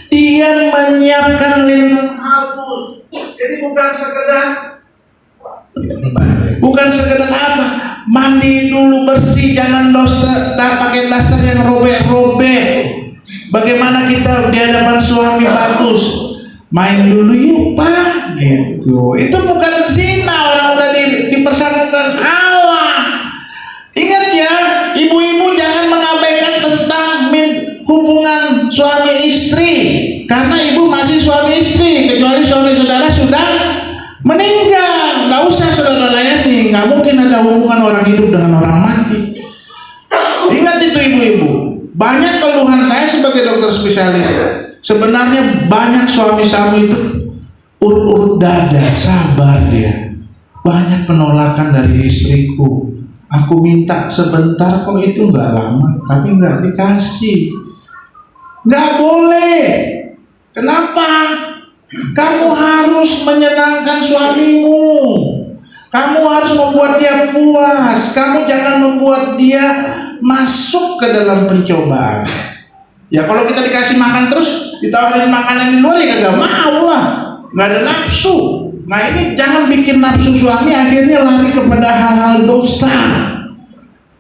dia menyiapkan linen halus. Jadi bukan sekedar Bukan sekedar apa, mandi dulu bersih, jangan pakai dasar yang robek-robek. Bagaimana kita di hadapan suami bagus, main dulu yuk pak, gitu. Itu bukan zina, orang udah dipersatukan Allah. Ingat ya, ibu-ibu jangan mengabaikan tentang hubungan suami istri, karena ibu masih suami istri, kecuali suami saudara sudah meninggal, nggak usah saudara layani. Nggak mungkin ada hubungan orang hidup dengan orang mati. Ingat itu ibu-ibu. Banyak keluhan saya sebagai dokter spesialis. Sebenarnya banyak suami-suami itu urut dada, sabar dia. Banyak penolakan dari istriku. Aku minta sebentar kok, itu nggak lama, tapi nggak dikasih. Nggak boleh. Kenapa? Kamu harus menyenangkan suamimu. Kamu harus membuat dia puas. Kamu jangan membuat dia masuk ke dalam pencobaan. Ya kalau kita dikasih makan terus, ditawarin makanan di luar, ya kagak mau lah. Nggak ada nafsu. Nah ini jangan bikin nafsu suami akhirnya lari kepada hal-hal dosa.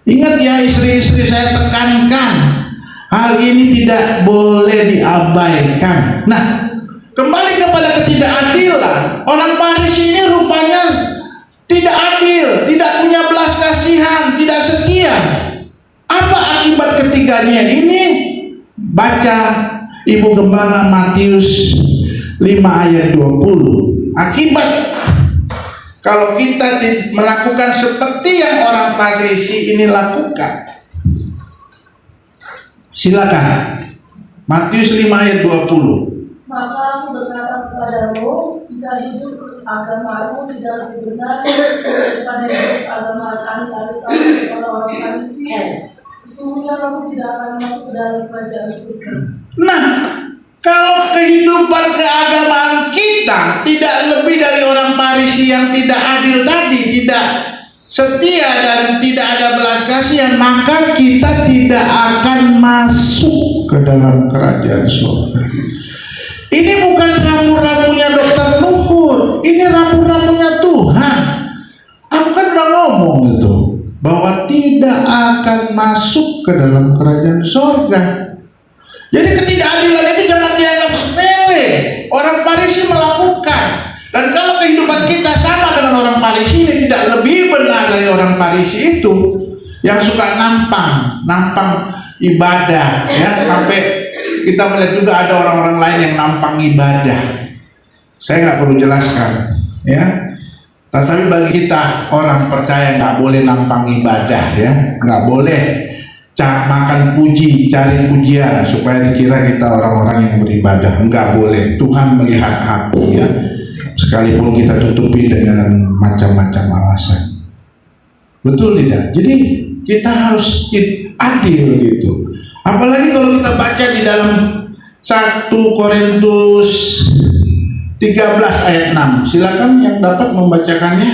Ingat ya istri-istri, saya tekankan, hal ini tidak boleh diabaikan. Nah, kembali kepada ketidakadilan. Orang Farisi ini rupanya tidak adil, tidak punya belas kasihan, tidak setia. Apa akibat ketiganya ini? Baca Ibu Gembala Matius 5 ayat 20. Akibat kalau kita melakukan seperti yang orang Farisi ini lakukan. Silakan. Matius 5 ayat 20. Maka aku berkata kepadamu, jika hidup agamamu tidak lebih benar daripada hidup agama ahli-ahli orang-orang Farisi, sesungguhnya kamu tidak akan masuk ke dalam kerajaan surga. Nah, kalau kehidupan keagamaan kita tidak lebih dari orang Farisi yang tidak adil tadi, tidak setia dan tidak ada belas kasihan, maka kita tidak akan masuk ke dalam kerajaan surga. Ini bukan ramu-ramunya dokter Luhur, ini ramu-ramunya Tuhan. Aku kan udah ngomong itu, bahwa tidak akan masuk ke dalam kerajaan surga. Jadi ketidakadilan itu jangan dianggap sepele. Orang Farisi melakukan. Dan kalau kehidupan kita sama dengan orang Farisi ini, tidak lebih benar dari orang Farisi itu yang suka nampang ibadah, ya, sampai kita melihat juga ada orang-orang lain yang nampang ibadah. Saya nggak perlu jelaskan, ya. Tetapi bagi kita orang percaya nggak boleh nampang ibadah, ya, nggak boleh makan puji, cari pujian supaya dikira kita orang-orang yang beribadah. Nggak boleh. Tuhan melihat hati, ya. Sekalipun kita tutupi dengan macam-macam alasan. Betul tidak? Jadi kita harus adil gitu. Apalagi kalau kita baca di dalam 1 Korintus 13 ayat 6. Silakan yang dapat membacakannya.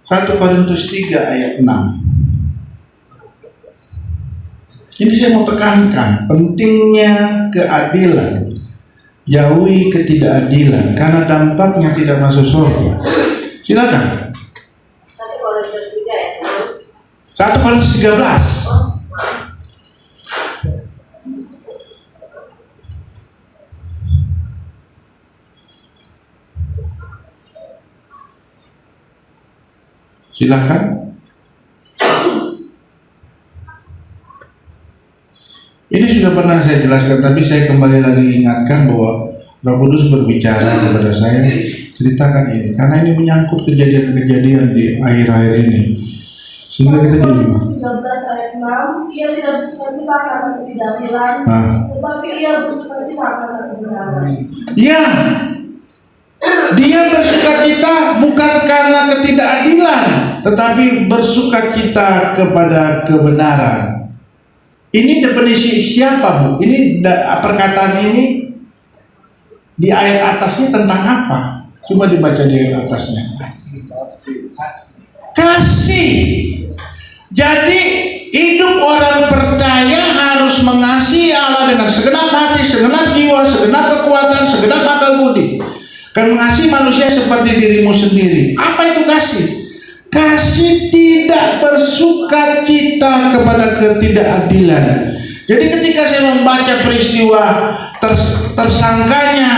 1 Korintus 3 ayat 6. Ini saya mau tekankan pentingnya keadilan. Jauhi ketidakadilan karena dampaknya tidak masuk surga. Silakan. 1 Korintus 3 ya. 1 Korintus 13. Silakan. Ini sudah pernah saya jelaskan, tapi saya kembali lagi ingatkan bahwa Roh Kudus berbicara kepada saya, ceritakan ini, karena ini menyangkut kejadian-kejadian di akhir-akhir ini. Sehingga kita jadi 13 ayat 6, ia tidak bersukacita karena ketidakadilan, tetapi ia bersukacita karena kebenaran. Ya, dia bersukacita bukan karena ketidakadilan, tetapi bersukacita kepada kebenaran. Ini definisi siapa, Bu? Ini perkataan ini di ayat atasnya tentang apa? Coba dibaca di ayat atasnya. Kasih. Jadi hidup orang percaya harus mengasihi Allah dengan segenap hati, segenap jiwa, segenap kekuatan, segenap akal budi. Kau mengasihi manusia seperti dirimu sendiri. Apa itu kasih? Kasih tidak bersuka cita kepada ketidakadilan. Jadi ketika saya membaca peristiwa tersangkanya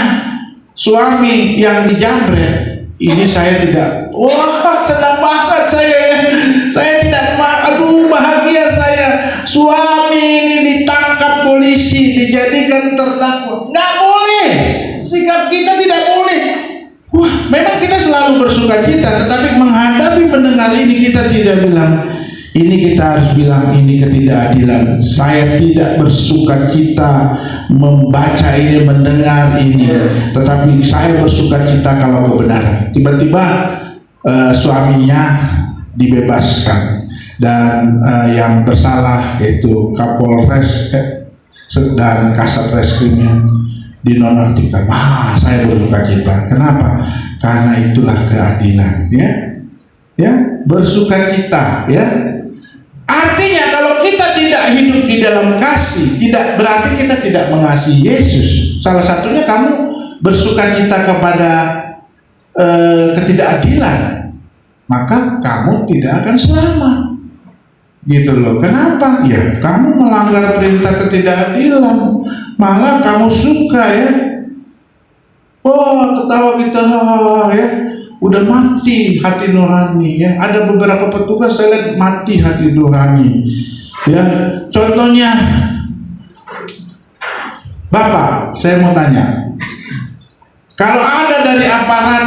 suami yang dijamret, ini saya tidak, wah senang banget saya ya. Saya tidak, aduh bahagia saya. Suami ini ditangkap polisi, dijadikan terdakwa. Nggak boleh. Sikap kita tidak boleh. Wah, memang kita selalu bersuka cita, tetapi menghadapi pendengar ini kita tidak bilang, ini kita harus bilang ini ketidakadilan. Saya tidak bersuka cita membaca ini, mendengar ini, tetapi saya bersuka cita kalau kebenaran. Tiba-tiba suaminya dibebaskan dan yang bersalah yaitu Kapolres dan Kasat Reskrimnya dinonaktifkan. Saya bersuka cita. Kenapa? Karena itulah keadilan, ya, bersuka cita, ya. Artinya kalau kita tidak hidup di dalam kasih, tidak berarti kita tidak mengasihi Yesus. Salah satunya kamu bersuka cita kepada ketidakadilan, maka kamu tidak akan selamat. Gitu loh. Kenapa? Ya, kamu melanggar perintah ketidakadilan. Malah kamu suka, ya. Ketawa kita, ya. Udah mati hati nurani, ya. Ada beberapa petugas saya lihat mati hati nurani, ya. Contohnya, Bapak, saya mau tanya, kalau ada dari aparat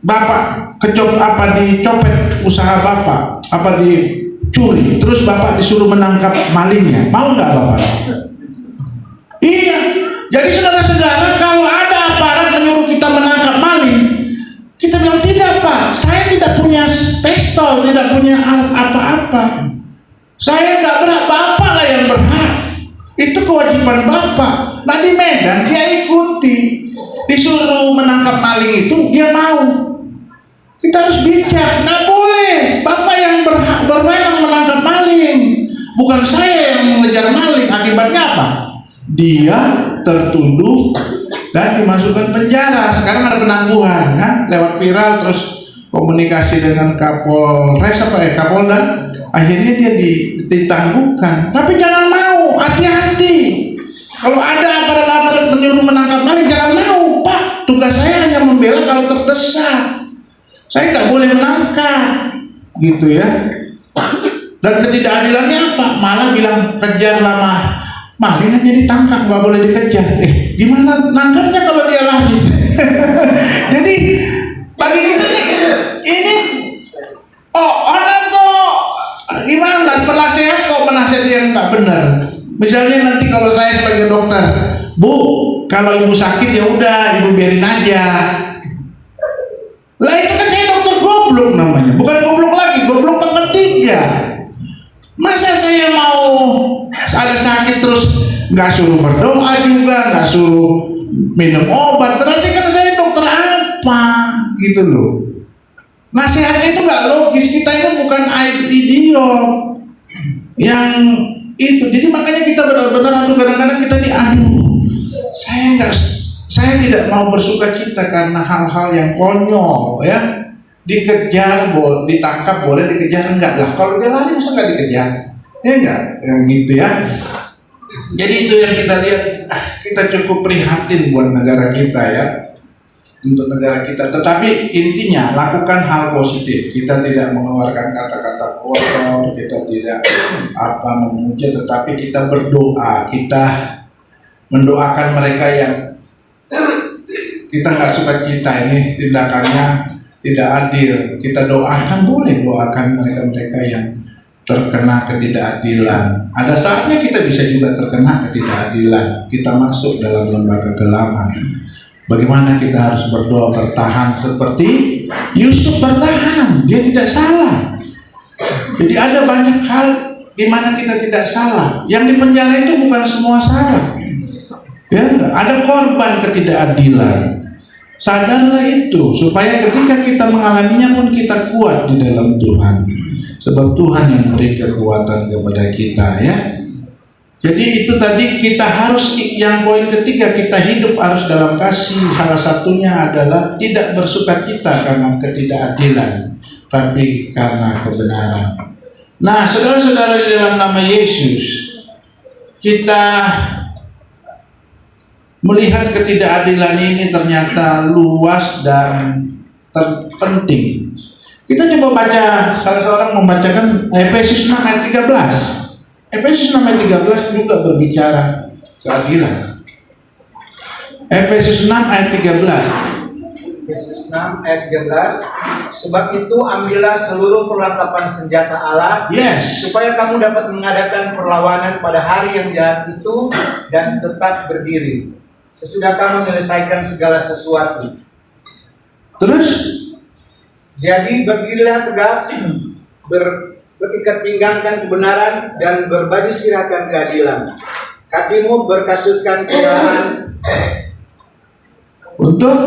Bapak dicopet usaha Bapak, dicuri, terus Bapak disuruh menangkap malingnya, mau nggak Bapak? Iya. Jadi saudara-saudara, kalau ada aparat menyuruh kita menangkap maling, kita bilang tidak Pak, saya tidak punya pistol, tidak punya alat apa-apa. Saya nggak berhak, Bapak lah yang berhak. Itu kewajiban Bapak. Nah di Medan dia ikuti, disuruh menangkap maling itu dia mau. Kita harus bijak, nggak boleh. Bapak yang berwenang menangkap maling, bukan saya yang mengejar maling. Akibatnya apa? Dia tertuduh dan dimasukkan penjara. Sekarang ada penangguhan, kan? Lewat viral, terus komunikasi dengan Kapolda, akhirnya dia ditangguhkan. Tapi jangan mau, hati-hati. Kalau ada aparat menyuruh menangkap maling, jangan mau. Pak, tugas saya hanya membela kalau terdesak. Saya nggak boleh menangkap, gitu ya. Dan ketidakadilannya apa? Malah bilang kejar lama. Maling hanya ditangkap, nggak boleh dikejar. Gimana nangkapnya kalau dia lari? Jadi bagi kita ini orang tuh gimana? Penasehat yang nggak benar. Misalnya nanti kalau saya sebagai dokter, Bu, kalau ibu sakit ya udah ibu biarin aja. Lah itu kan saya dokter goblok namanya, bukan goblok lagi, goblok ketiga. Masa saya mau ada sakit terus nggak suruh berdoa juga, nggak suruh minum obat, berarti kan saya dokter apa gitu loh. Nasihatnya itu nggak logis. Kita itu bukan idiot yang itu. Jadi makanya kita benar-benar kadang-kadang kita nih, saya tidak mau bersuka cita karena hal-hal yang konyol, ya. Dikejar boleh, ditangkap boleh, dikejar enggak lah. Kalau dia lari masa nggak dikejar, ya enggak, gitu ya. Jadi itu yang kita lihat. Kita cukup prihatin buat negara kita, ya, untuk negara kita. Tetapi intinya lakukan hal positif. Kita tidak mengeluarkan kata-kata kotor, kita tidak memuja, tetapi kita berdoa. Kita mendoakan mereka yang kita nggak suka cita, ini tindakannya tidak adil. Kita doakan, boleh doakan mereka-mereka yang terkena ketidakadilan. Ada saatnya kita bisa juga terkena ketidakadilan. Kita masuk dalam lembaga kelaman. Bagaimana kita harus berdoa bertahan seperti Yusuf bertahan. Dia tidak salah. Jadi ada banyak hal di mana kita tidak salah. Yang di penjara itu bukan semua salah. Ya, ada korban ketidakadilan. Sadarlah itu, supaya ketika kita mengalaminya pun kita kuat di dalam Tuhan. Sebab Tuhan yang beri kekuatan kepada kita, ya. Jadi itu tadi kita harus, yang poin ketiga, kita hidup harus dalam kasih. Salah satunya adalah tidak bersukacita karena ketidakadilan, tapi karena kebenaran. Nah, saudara-saudara, di dalam nama Yesus, kita melihat ketidakadilan ini ternyata luas dan terpenting. Kita coba baca, salah seorang membacakan Efesus 6 ayat 13. Efesus 6 ayat 13 juga berbicara keadilan. Efesus 6 ayat 13. Efesus 6 ayat 13. Sebab itu ambillah seluruh perlengkapan senjata Allah, Yes. supaya kamu dapat mengadakan perlawanan pada hari yang jahat itu dan tetap berdiri sesudah kamu menyelesaikan segala sesuatu. Terus, Jadi berdirilah tegak, berikat pinggangkan kebenaran dan berbaju sirahkan keadilan. Kakimu berkasutkan kebenaran untuk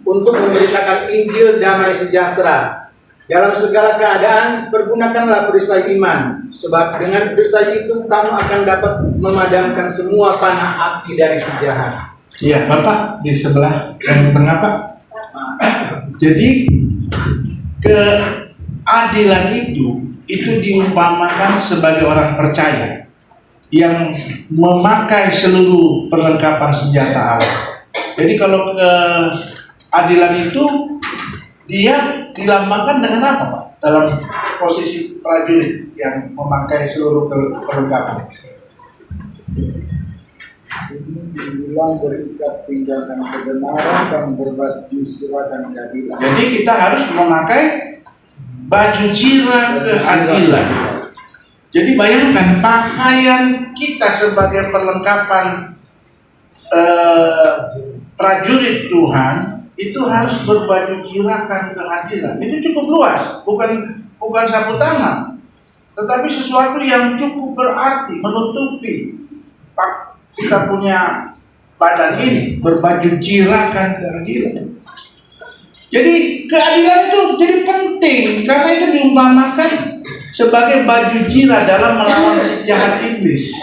memberitakan Injil damai sejahtera. Dalam segala keadaan pergunakanlah perisai iman, sebab dengan perisai itu kamu akan dapat memadamkan semua panah api dari si jahat. ya Bapak di sebelah yang di tengah Pak. Jadi keadilan itu diumpamakan sebagai orang percaya yang memakai seluruh perlengkapan senjata Allah. Jadi kalau keadilan itu dia dilambangkan dengan apa Pak? Dalam posisi prajurit yang memakai seluruh perlengkapan. Dibilang berikat pinggang kebenaran dan berbaju sirah dan keadilan. Jadi kita harus memakai baju jirah keadilan. Jadi bayangkan pakaian kita sebagai perlengkapan prajurit Tuhan itu harus berbaju jirahkan keadilan. Itu cukup luas, bukan sapu tangan, tetapi sesuatu yang cukup berarti, menutupi kita punya badan ini, berbaju jirahkan keadilan. Jadi keadilan itu jadi penting karena itu diumpamakan sebagai baju jirah dalam melawan si jahat iblis.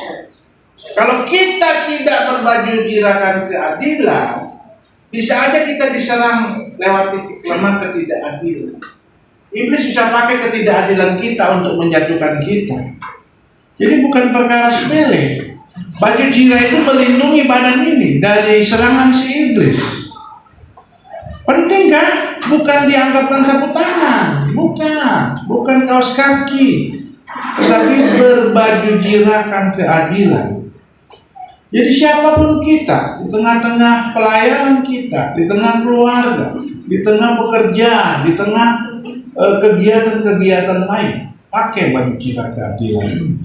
Kalau kita tidak berbaju jirahkan keadilan, bisa aja kita diserang lewat titik lemah ketidakadilan. Iblis bisa pakai ketidakadilan kita untuk menjatuhkan kita. Jadi bukan perkara sepele. Baju jirah itu melindungi badan ini dari serangan si iblis. Penting kan? Bukan dianggapkan sapu tangan, bukan kaos kaki, tetapi berbaju jirahkan keadilan. Jadi siapapun kita, di tengah-tengah pelayanan kita, di tengah keluarga, di tengah pekerjaan, di tengah kegiatan-kegiatan lain, pakai baju jirah keadilan.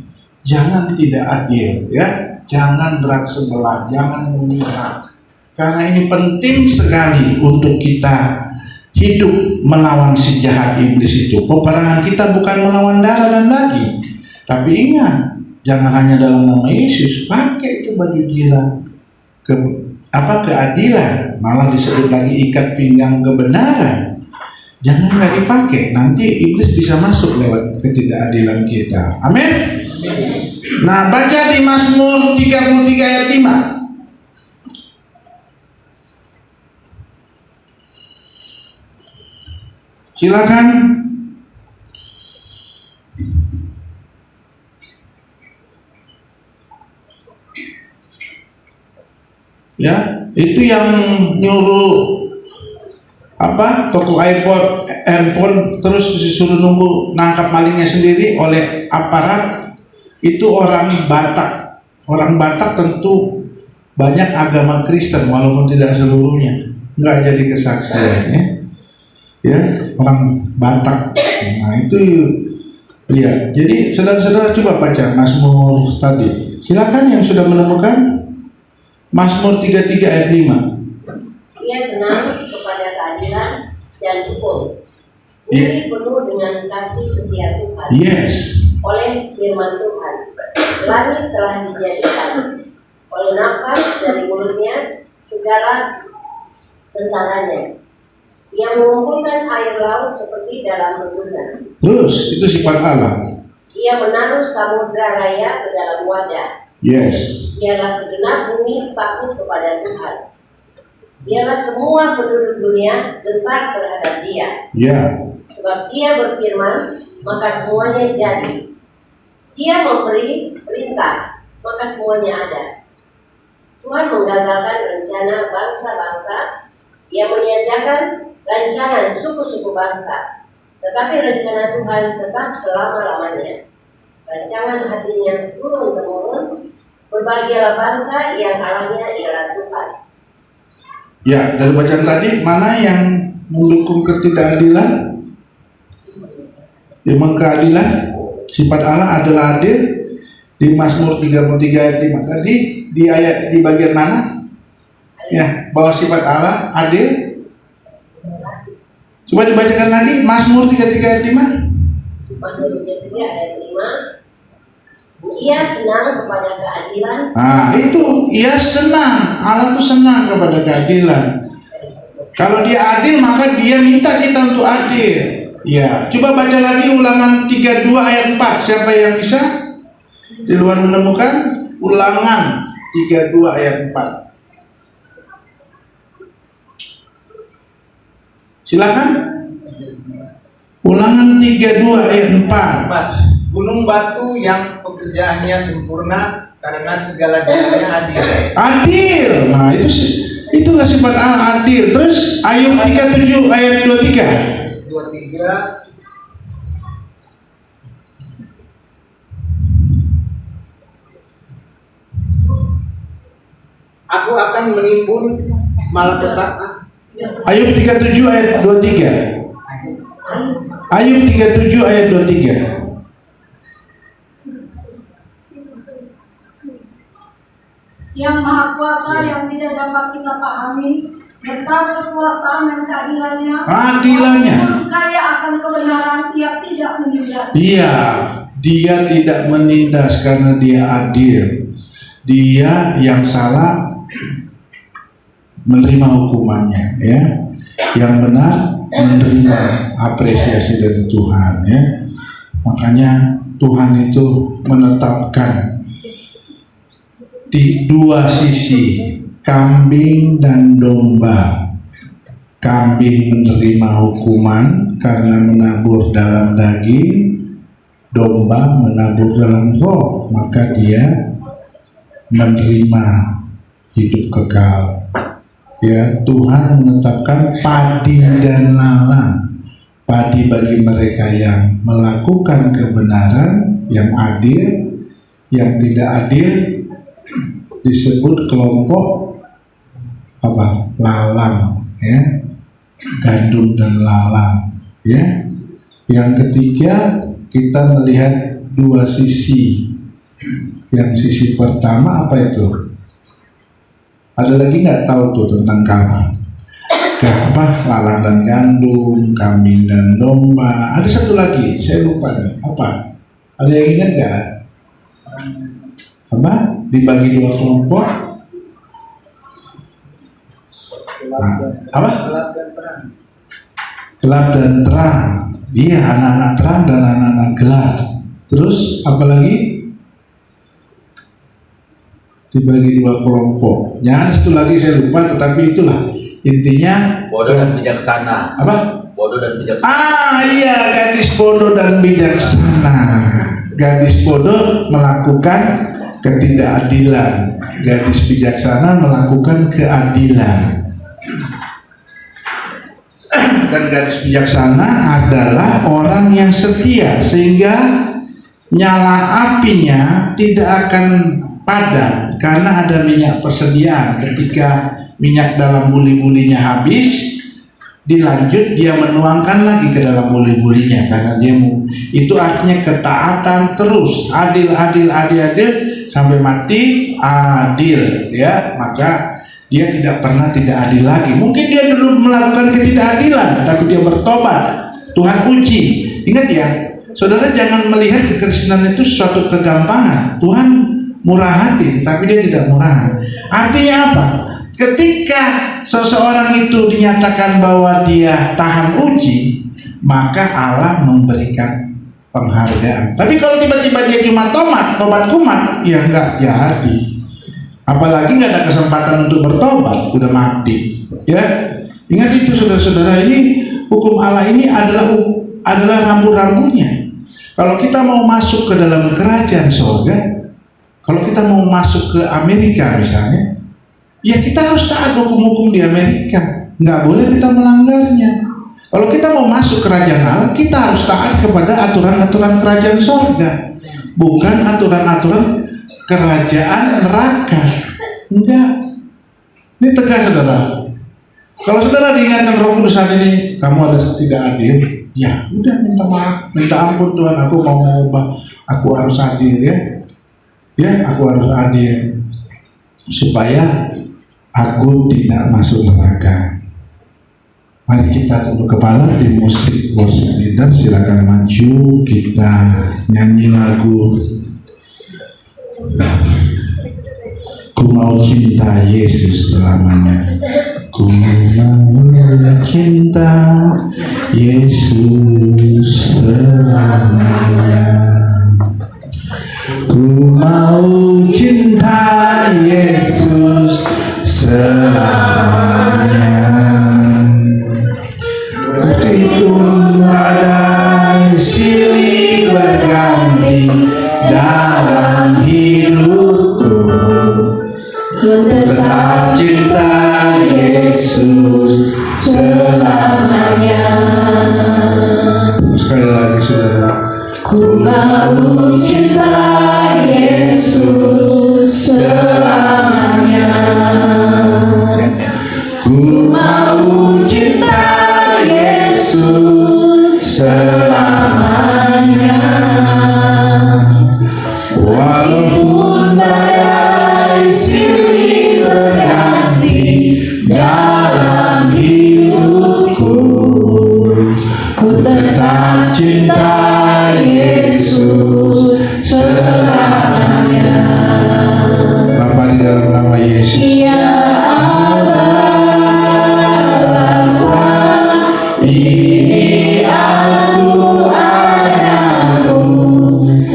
Jangan tidak adil, ya. Jangan berat sebelah, jangan memihak. Karena ini penting sekali untuk kita hidup melawan si jahat iblis itu. Peperangan kita bukan melawan darah dan daging, tapi ingat, jangan hanya dalam nama Yesus. Pakai itu baju jirah keadilan, malah disebut lagi ikat pinggang kebenaran. Jangan nggak dipakai, nanti iblis bisa masuk lewat ketidakadilan kita. Amin. Nah, baca di Mazmur 33 ayat 5. Silakan. Ya, itu yang nyuruh toko handphone terus disuruh nunggu nangkap malingnya sendiri oleh aparat. Itu orang Batak. Orang Batak tentu banyak agama Kristen walaupun tidak seluruhnya. Nggak jadi kesaksian ya, orang Batak. Nah itu ya. Jadi saudara-saudara coba baca Mazmur tadi. Silakan yang sudah menemukan Mazmur 33 ayat 5. Ia senang kepada keadilan dan hukum. Bumi penuh dengan kasih setia Tuhan. Yes. Oleh firman Tuhan, langit telah dijadikan. Oleh nafas dari mulutnya, segala tentaranya. Yang mengumpulkan air laut seperti dalam bendungan. Terus itu sifat Allah. Ia menaruh samudra raya ke dalam wadah. Yes. Biarlah segenap bumi takut kepada Tuhan. Biarlah semua penduduk dunia gentar terhadap Dia. Ya. Sebab Dia berfirman, maka semuanya jadi. Dia memberi perintah, maka semuanya ada. Tuhan menggagalkan rencana bangsa-bangsa. Ia menyanyiakan rancangan suku-suku bangsa. Tetapi rencana Tuhan tetap selama-lamanya. Rancangan hatinya turun-temurun. Berbahagialah bangsa yang Allahnya ialah Tuhan. Ya, dari bacaan tadi mana yang mendukung ketidakadilan? Memang keadilan, sifat Allah adalah adil. Di Mazmur 33 ayat 5 tadi di bagian mana? Ya, bahwa sifat Allah adil. Coba dibacakan lagi Mazmur 33 ayat 5. Mazmur 33 ayat 5. Ia senang kepada keadilan. Itu ia senang. Allah tuh senang kepada keadilan. Kalau dia adil maka dia minta kita untuk adil. Ya, coba baca lagi Ulangan 32 ayat 4. Siapa yang bisa? Di luar menemukan Ulangan 32 ayat 4. Silakan. Ulangan 32 ayat 4. Gunung batu yang pekerjaannya sempurna karena segala jalannya adil. Adil. Nah, itulah sifat Allah, adil. Terus Ayub 37 ayat 23. 23. Aku akan menimbun malapetaka. Ayub 37 ayat 23. Ayub 37 ayat 23. Yang maha kuasa yang tidak dapat kita pahami, besar kekuasaan dan keadilannya. Adilannya. Kaya akan kebenaran, ia tidak menindas. Iya, dia tidak menindas karena dia adil. Dia yang salah menerima hukumannya, ya. Yang benar menerima apresiasi dari Tuhan, ya. Makanya Tuhan itu menetapkan di dua sisi, kambing dan domba. Kambing menerima hukuman karena menabur dalam daging, domba menabur dalam roh, maka dia menerima hidup kekal. Ya, Tuhan menetapkan padi dan lalang. Padi bagi mereka yang melakukan kebenaran, yang adil. Yang tidak adil disebut kelompok lalang, ya, gandum dan lalang, ya. Yang ketiga, kita melihat dua sisi. Yang sisi pertama apa itu? Ada lagi nggak tahu tuh tentang lalang dan gandum, kambing dan domba. Ada satu lagi, saya lupa nih. Apa? Ada yang ingat nggak? Dibagi dua kelompok. Gelap dan terang. Iya, anak-anak terang dan anak-anak gelap. Terus apalagi? Dibagi dua kelompok. Jangan satu lagi saya lupa, tetapi itulah intinya. Bodoh dan bijaksana. Bodoh dan bijaksana. Iya, gadis bodoh dan bijaksana. Gadis bodoh melakukan ketidakadilan, gadis bijaksana melakukan keadilan. Dan gadis bijaksana adalah orang yang setia, sehingga nyala apinya tidak akan padam karena ada minyak persediaan. Ketika minyak dalam buli-bulinya habis, dilanjut dia menuangkan lagi ke dalam buli-bulinya karena dia itu artinya ketaatan terus, adil sampai mati adil, ya. Maka dia tidak pernah tidak adil lagi. Mungkin dia dulu melakukan ketidakadilan, tapi dia bertobat. Tuhan uji. Ingat ya, saudara, jangan melihat kekristenan itu suatu kegampangan. Tuhan murah hati, tapi dia tidak murah. Artinya apa? Ketika seseorang itu dinyatakan bahwa dia tahan uji, maka Allah memberikan penghargaan. Tapi kalau tiba-tiba dia cuma tobat kumat, ya nggak jadi. Apalagi nggak ada kesempatan untuk bertobat, udah mati. Ya, ingat itu saudara-saudara, ini hukum Allah ini adalah rambu-rambunya. Kalau kita mau masuk ke dalam kerajaan sorga, kalau kita mau masuk ke Amerika misalnya, ya kita harus taat hukum-hukum di Amerika. Nggak boleh kita melanggarnya. Kalau kita mau masuk kerajaan Allah, kita harus taat kepada aturan-aturan kerajaan sorga, bukan aturan-aturan kerajaan neraka. Enggak. Ini tegas saudara. Kalau saudara diingatkan Roh Kudus hari ini, kamu ada tidak adil, ya udah minta maaf, minta ampun Tuhan, aku mau mengubah, aku harus adil ya. Ya, aku harus adil supaya aku tidak masuk neraka. Mari kita tunduk kepala, tim musik worship leader silakan maju, kita nyanyi lagu Ku mau cinta Yesus selamanya. Ku mau cinta Yesus selamanya. Ku mau cinta Yesus selamanya. Meskipun badai silih berganti dalam hidupku, tetap cinta Yesus selamanya. Sekali lagi saudara. Ku mau cinta Yesus selamanya. Ku mau cinta Yesus selamanya. Walaupun badai silih berganti dalam hidupku, ku tetap cinta Yesus selamanya. Bapa, di dalam nama Yesus, Ya Allah, ini aku anakmu,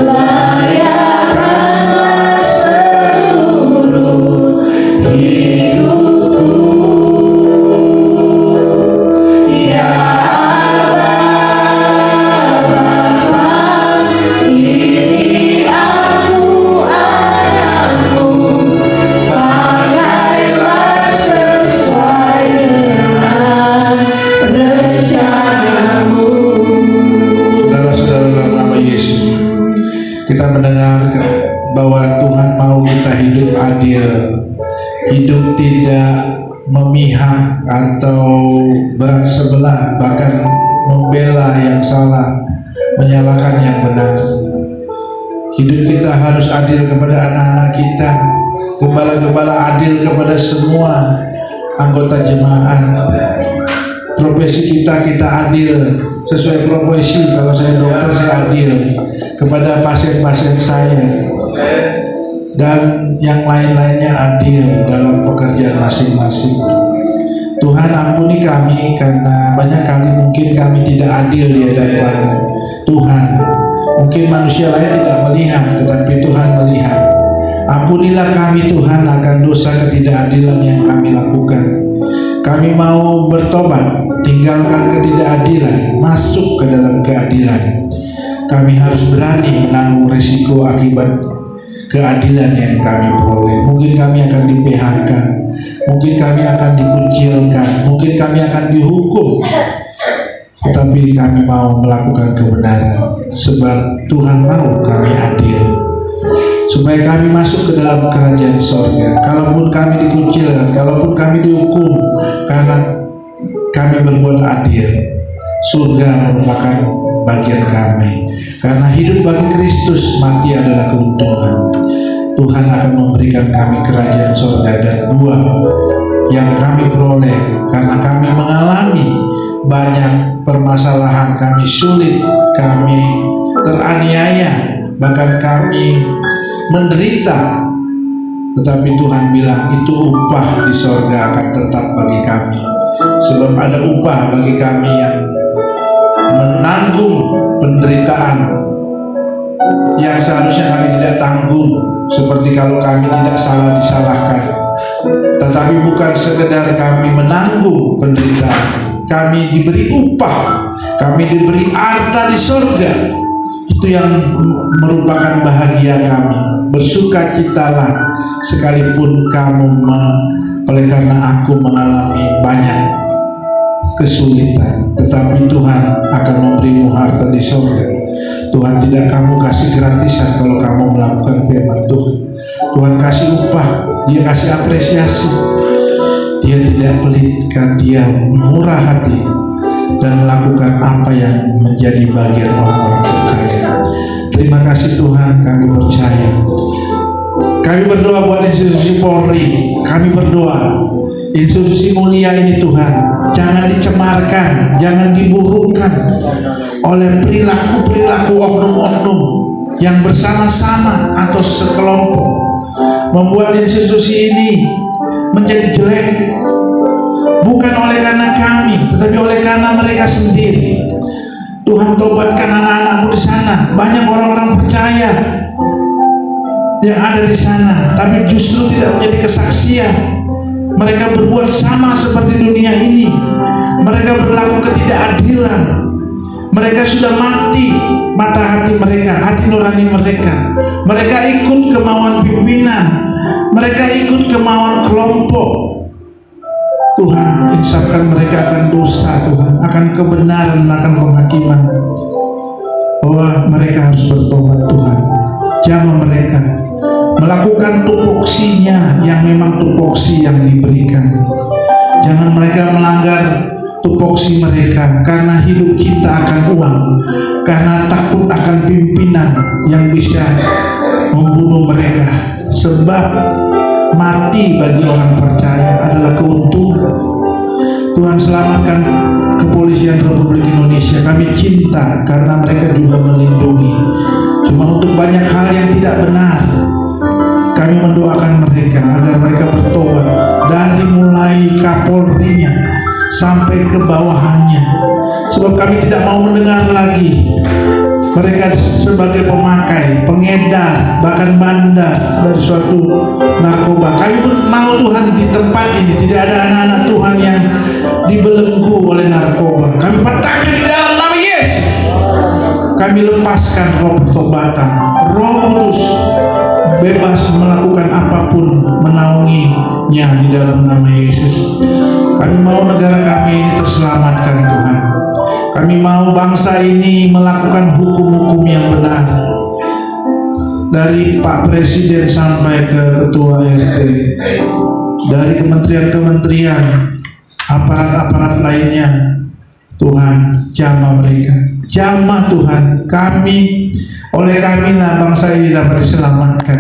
layakkanlah seluruh hidupku. Ya Allah, ini aku anakmu, pakailah sesuai dengan rencanamu. saudara-saudara, dalam nama Yesus, kita mendengar bahwa Tuhan mau kita hidup adil, hidup tidak memihak atau bersebelah, bahkan membela yang salah, menyalahkan yang benar. Hidup kita harus adil kepada anak-anak kita, gembala-gembala adil kepada semua anggota jemaat. Profesi kita adil sesuai profesi. Kalau saya dokter, saya adil kepada pasien-pasien saya, dan yang lain-lainnya adil dalam pekerjaan masing-masing. Tuhan ampuni kami karena banyak kali mungkin kami tidak adil di hadapan Tuhan. Mungkin manusia lain tidak melihat, tetapi Tuhan melihat. Ampunilah kami Tuhan akan dosa ketidakadilan yang kami lakukan. Kami mau bertobat, tinggalkan ketidakadilan, masuk ke dalam keadilan. Kami harus berani menanggung risiko akibat keadilan yang kami peroleh. Mungkin kami akan di-PHK, mungkin kami akan dikucilkan, mungkin kami akan dihukum, tetapi kami mau melakukan kebenaran, sebab Tuhan mau kami adil, supaya kami masuk ke dalam kerajaan sorga. Kalaupun kami dikucilkan, kalaupun kami dihukum karena kami berbuat adil, surga merupakan bagian kami. Karena hidup bagi Kristus, mati adalah keuntungan. Tuhan akan memberikan kami kerajaan sorga dan buah yang kami peroleh karena kami mengalami banyak permasalahan, kami sulit, kami teraniaya, bahkan kami menderita. Tetapi Tuhan bilang itu upah di sorga akan tetap bagi kami, sebab ada upah bagi kami yang menanggung penderitaan yang seharusnya kami tidak tanggung, seperti kalau kami tidak salah disalahkan. Tetapi bukan sekedar kami menanggung penderitaan, kami diberi upah, kami diberi harta di surga. Itu yang merupakan bahagia kami. Bersukacitalah sekalipun kamu oleh karena aku mengalami banyak kesulitan, tetapi Tuhan akan memberimu harta di surga. Tuhan tidak kamu kasih gratisan kalau kamu melakukan firman Tuhan. Tuhan kasih upah, Dia kasih apresiasi. Dia tidak pelit, Dia murah hati dan melakukan apa yang menjadi bagian orang-orang percaya. Terima kasih Tuhan, kami percaya. Kami berdoa buat institusi Polri. Kami berdoa institusi mulia ini Tuhan, jangan dicemarkan, jangan diburukkan oleh perilaku-perilaku oknum-oknum yang bersama-sama atau sekelompok membuat institusi ini menjadi jelek. Bukan oleh karena kami, tetapi oleh karena mereka sendiri. Tuhan, tobatkan anak-anakmu di sana. Banyak orang-orang percaya yang ada di sana, tapi justru tidak menjadi kesaksian. Mereka berbuat sama seperti dunia ini. Mereka berlaku ketidakadilan. Mereka sudah mati mata hati mereka, hati nurani mereka. Mereka ikut kemauan pimpinan. Mereka ikut kemauan kelompok. Tuhan, insafkan mereka akan dosa, Tuhan, akan kebenaran, akan penghakiman. Bahwa mereka harus bertobat, Tuhan. Jamah mereka melakukan tupoksinya yang memang tupoksi yang diberikan. Jangan mereka melanggar tupoksi mereka karena hidup kita akan uang, karena takut akan pimpinan yang bisa membunuh mereka. Sebab mati bagi orang percaya adalah keuntungan. Tuhan, selamatkan kepolisian Republik Indonesia. Kami cinta karena mereka juga melindungi. Cuma untuk banyak hal yang tidak benar, kami mendoakan mereka agar mereka bertobat, dari mulai Kapolrinya sampai ke bawahannya. Sebab kami tidak mau mendengar lagi mereka sebagai pemakai, pengedar, bahkan bandar dari suatu narkoba. Kami pun mau Tuhan di tempat ini tidak ada anak-anak Tuhan yang dibelenggu oleh narkoba. Kami patahkan di dalam nama Yesus. Kami lepaskan roh pertobatan, Roh Kudus bebas melakukan apapun, menaunginya di dalam nama Yesus. Kami mau negara kami ini terselamatkan, Tuhan. Kami mau bangsa ini melakukan hukum-hukum yang benar, dari Pak Presiden sampai ke Ketua RT, dari kementerian-kementerian, aparat-aparat lainnya. Tuhan, jamah mereka, jamah Tuhan. Oleh kami lah bangsa ini dapat diselamatkan.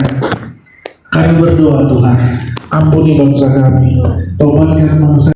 Kami berdoa Tuhan, ampuni bangsa kami, tobatkan bangsa